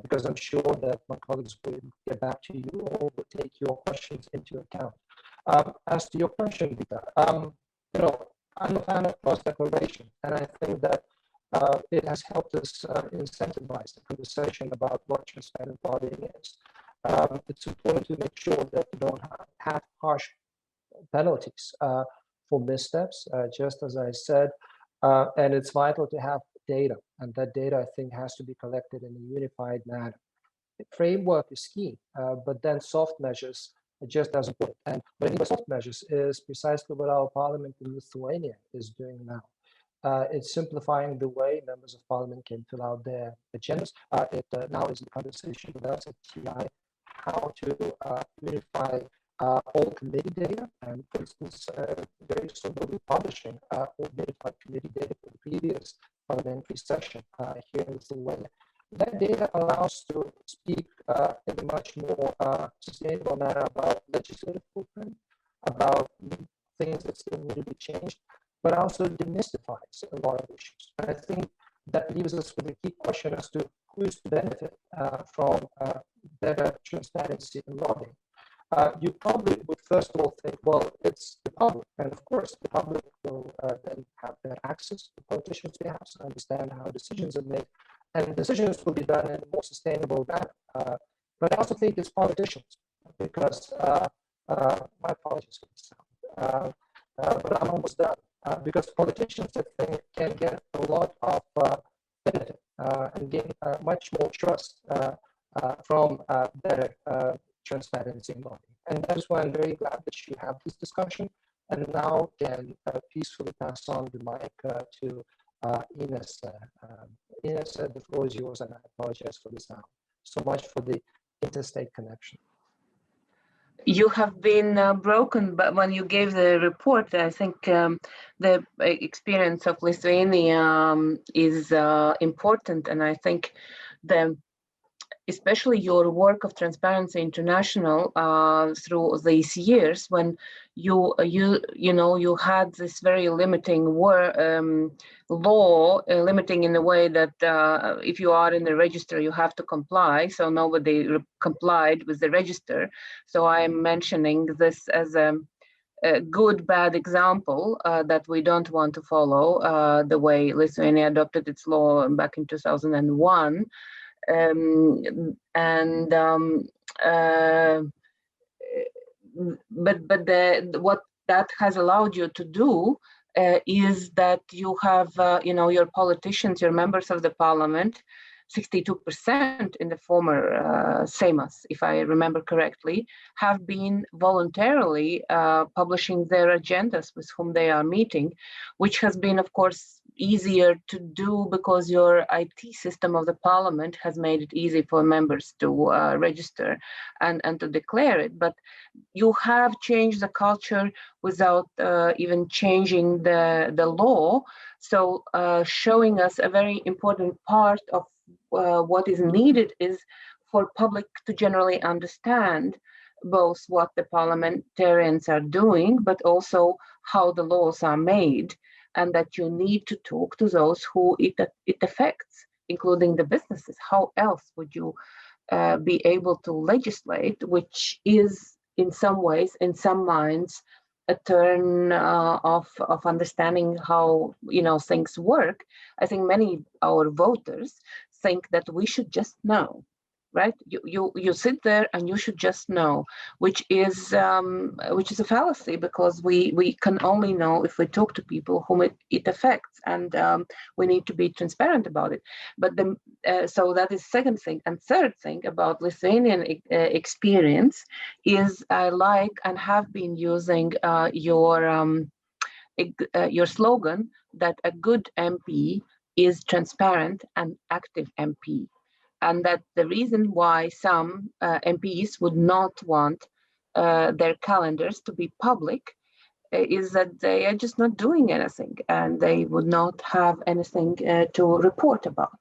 because I'm sure that my colleagues will get back to you or will take your questions into account. As to your question, Vita, you know, I'm a fan of cross-declaration, and I think that it has helped us incentivize the conversation about what transparent lobbying is. it's important to make sure that you don't have harsh penalties for missteps, just as I said, and it's vital to have data, and that data, I think, has to be collected in a unified manner. The framework is key, but then soft measures are just as important. And what I mean by soft measures is precisely what our parliament in Lithuania is doing now. It's simplifying the way members of parliament can fill out their agendas. It now is the conversation with us at TI, how to unify all committee data. And for instance, very soon we'll be publishing all unified committee data for the previous parliamentary session here in Lithuania. That data allows to speak in a much more sustainable manner about legislative footprint, about things that still need to be changed, but also demystifies a lot of issues. And I think that leaves us with a key question as to who is to benefit from better transparency in lobbying. You probably would first of all think, well, it's the public. And of course, the public will then have better access to politicians' behalf, understand how decisions are made, and decisions will be done in a more sustainable manner. But I also think it's politicians, because my apologies for this sound, but I'm almost done. Because politicians, I think, can get a lot of benefit and gain much more trust from better transparency in lobbying. And that's why I'm very glad that you have this discussion and now can peacefully pass on the mic to Inese. Inese, the floor is yours, and I apologize for the sound. So much for the interstate connection. You have been broken, but when you gave the report, I think the experience of Lithuania is important, and I think especially your work of Transparency International through these years, when you had this very limiting law, limiting in the way that if you are in the register, you have to comply. So nobody complied with the register. So I'm mentioning this as a good, bad example that we don't want to follow the way Lithuania adopted its law back in 2001. What that has allowed you to do is that you have, your politicians, your members of the parliament, 62% in the former Seimas, if I remember correctly, have been voluntarily publishing their agendas with whom they are meeting, which has been, of course, easier to do because your IT system of the parliament has made it easy for members to register and to declare it. But you have changed the culture without even changing the law. So showing us a very important part of what is needed is for public to generally understand both what the parliamentarians are doing, but also how the laws are made, and that you need to talk to those who it affects, including the businesses. How else would you be able to legislate, which is in some ways, in some minds, a turn of understanding how things work. I think many our voters think that we should just know, right? You sit there and you should just know, which is a fallacy, because we can only know if we talk to people whom it affects, and we need to be transparent about it. But so that is second thing. And third thing about Lithuanian experience is I like and have been using your slogan that a good MP is transparent and active MP. And that the reason why some MPs would not want their calendars to be public is that they are just not doing anything, and they would not have anything to report about.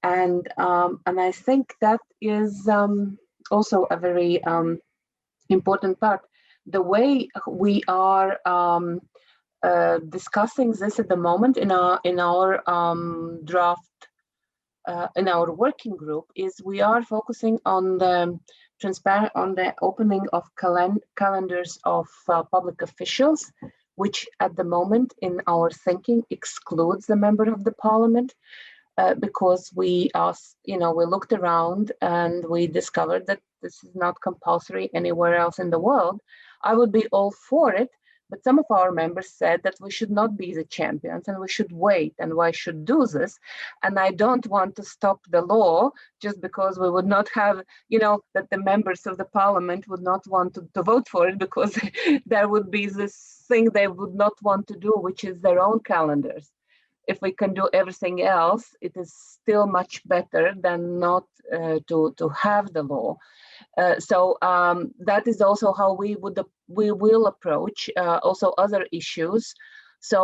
And I think that is also a very important part. The way we are discussing this at the moment in our draft. In our working group is we are focusing on the opening of calendars of public officials, which at the moment in our thinking excludes the member of the parliament, because we looked around and we discovered that this is not compulsory anywhere else in the world, I would be all for it. But some of our members said that we should not be the champions and we should wait and we should do this. And I don't want to stop the law just because we would not have, that the members of the parliament would not want to vote for it because there would be this thing they would not want to do, which is their own calendars. If we can do everything else, it is still much better than not to have the law. So that is also how we will approach also other issues. So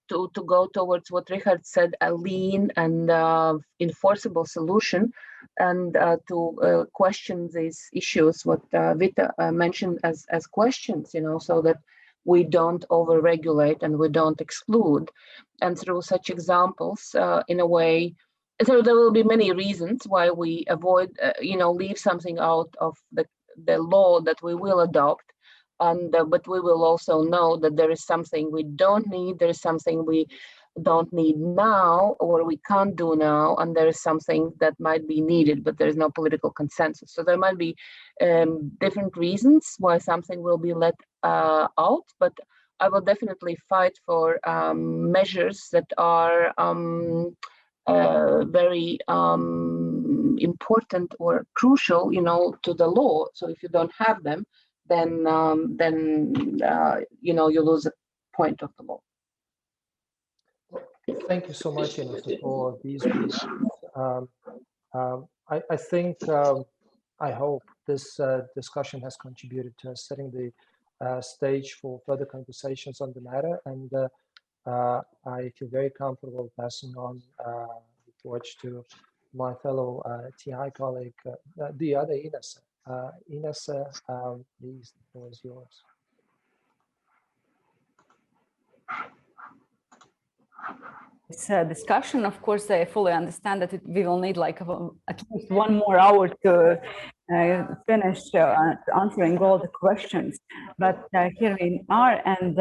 to go towards what Richard said, a lean and enforceable solution, and to question these issues, what Vita mentioned as questions, so that we don't over-regulate and we don't exclude. And through such examples, in a way, so there will be many reasons why we avoid, leave something out of the law that we will adopt. And but we will also know that there is something we don't need, there is something we don't need now, or we can't do now, and there is something that might be needed, but there is no political consensus. So there might be different reasons why something will be let out, but I will definitely fight for measures that are very important or crucial, to the law. So if you don't have them, then you lose the point of the law. Thank you so much, Inese, for these views. I think, I hope this discussion has contributed to setting the stage for further conversations on the matter, and I feel very comfortable passing on the torch to my fellow TI colleague, the other Inese. Inese, please, the floor is yours. This discussion, of course, I fully understand that we will need like at least 1 more hour to finish answering all the questions. But here we are, and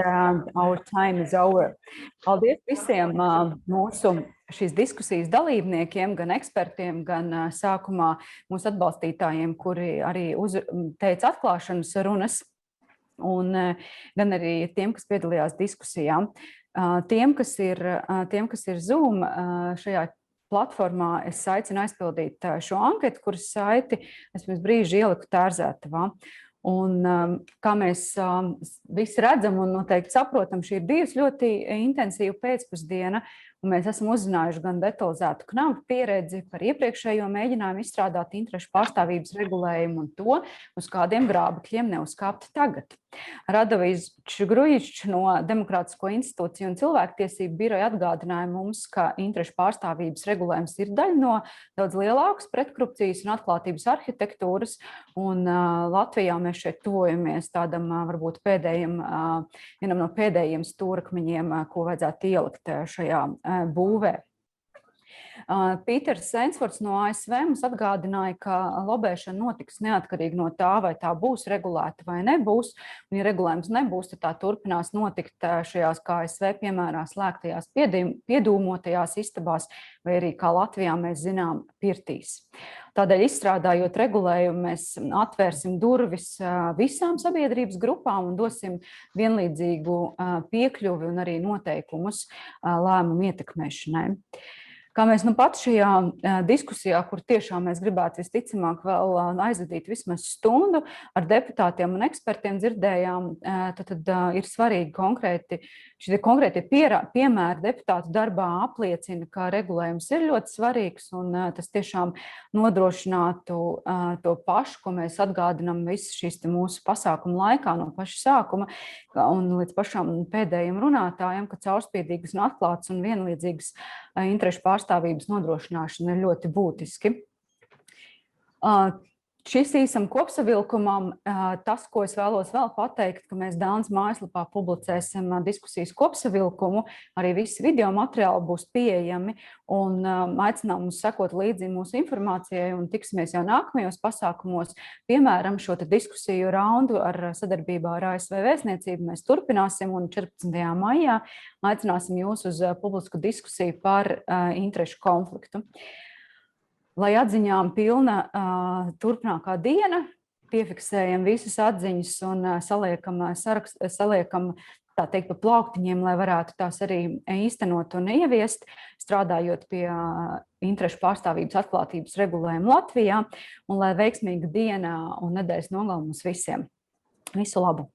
our time is over. Paldies visiem mūsu šīs diskusijas dalībniekiem, gan ekspertiem, gan sākumā mūsu atbalstītājiem, kuri arī teica atklāšanas runas, un gan arī tiem, kas piedalījās diskusijām. Tiem, kas ir Zoom šajā platformā, es aicinu aizpildīt šo anketu, kuras saiti es pirms brīža ieliku tērzētavā. Un kā mēs visi redzam un noteikti saprotam, šī ir bijusi ļoti intensīva pēcpusdiena, un mēs esam uzzinājuši gan detalizētu knapu pieredzi par iepriekšējo mēģinājumu izstrādāt interešu pārstāvības regulējumu un to, uz kādiem grābekļiem neuzkāpt tagad. Radovijs Grujičs no Demokrātisko institūciju un cilvēktiesību biroja atgādināja mums, ka interešu pārstāvības regulējums ir daļa no daudz lielākas pretkorupcijas un atklātības arhitektūras, un Latvijā mēs šeit tuvojamies tādam varbūt vienam no pēdējiem stūrakmeņiem, ko vajadzētu ielikt šajā būvē. Pīters Sensfords no ASV mums atgādināja, ka lobēšana notiks neatkarīgi no tā, vai tā būs regulēta vai nebūs. Un, ja regulējums nebūs, tad tā turpinās notikt šajās, kā ASV piemērā, slēgtajās piedūmotajās istabās, vai arī, kā Latvijā mēs zinām, pirtīs. Tādēļ, izstrādājot regulējumu, mēs atvērsim durvis visām sabiedrības grupām un dosim vienlīdzīgu piekļuvi un arī noteikumus lēmumu ietekmēšanai. Kā mēs pat šajā diskusijā, kur tiešām mēs gribētu visticamāk vēl aizvadīt vismaz stundu ar deputātiem un ekspertiem dzirdējām, tad ir svarīgi šie konkrētie piemēri deputātu darbā apliecina, ka regulējums ir ļoti svarīgs un tas tiešām nodrošinātu to pašu, ko mēs atgādinām visu šīs mūsu pasākumu laikā no paša sākuma un līdz pašām pēdējiem runātājiem, ka caurspīdīgas un atklātas un vienlīdzīgas interešu pārstāvības nodrošināšana ir ļoti būtiski. Šis īsam kopsavilkumam, tas, ko es vēlos vēl pateikt, ka mēs Dānas mājaslapā publicēsim diskusijas kopsavilkumu, arī visi video materiāli būs pieejami un aicinām mums sekot līdzi mūsu informācijai un tiksimies jau nākamajos pasākumos. Piemēram, šo diskusiju raundu ar sadarbībā ar ASV vēstniecību mēs turpināsim un 14. maijā aicināsim jūs uz publisku diskusiju par interešu konfliktu. Lai atziņām pilna turpmākā diena, piefiksējam visas atziņas un saliekam tā teikt, pa plauktiņiem, lai varētu tās arī īstenot un ieviest, strādājot pie interešu pārstāvības atklātības regulējuma Latvijā, un lai veiksmīga diena un nedēļas nogalē mums visiem. Visu labu!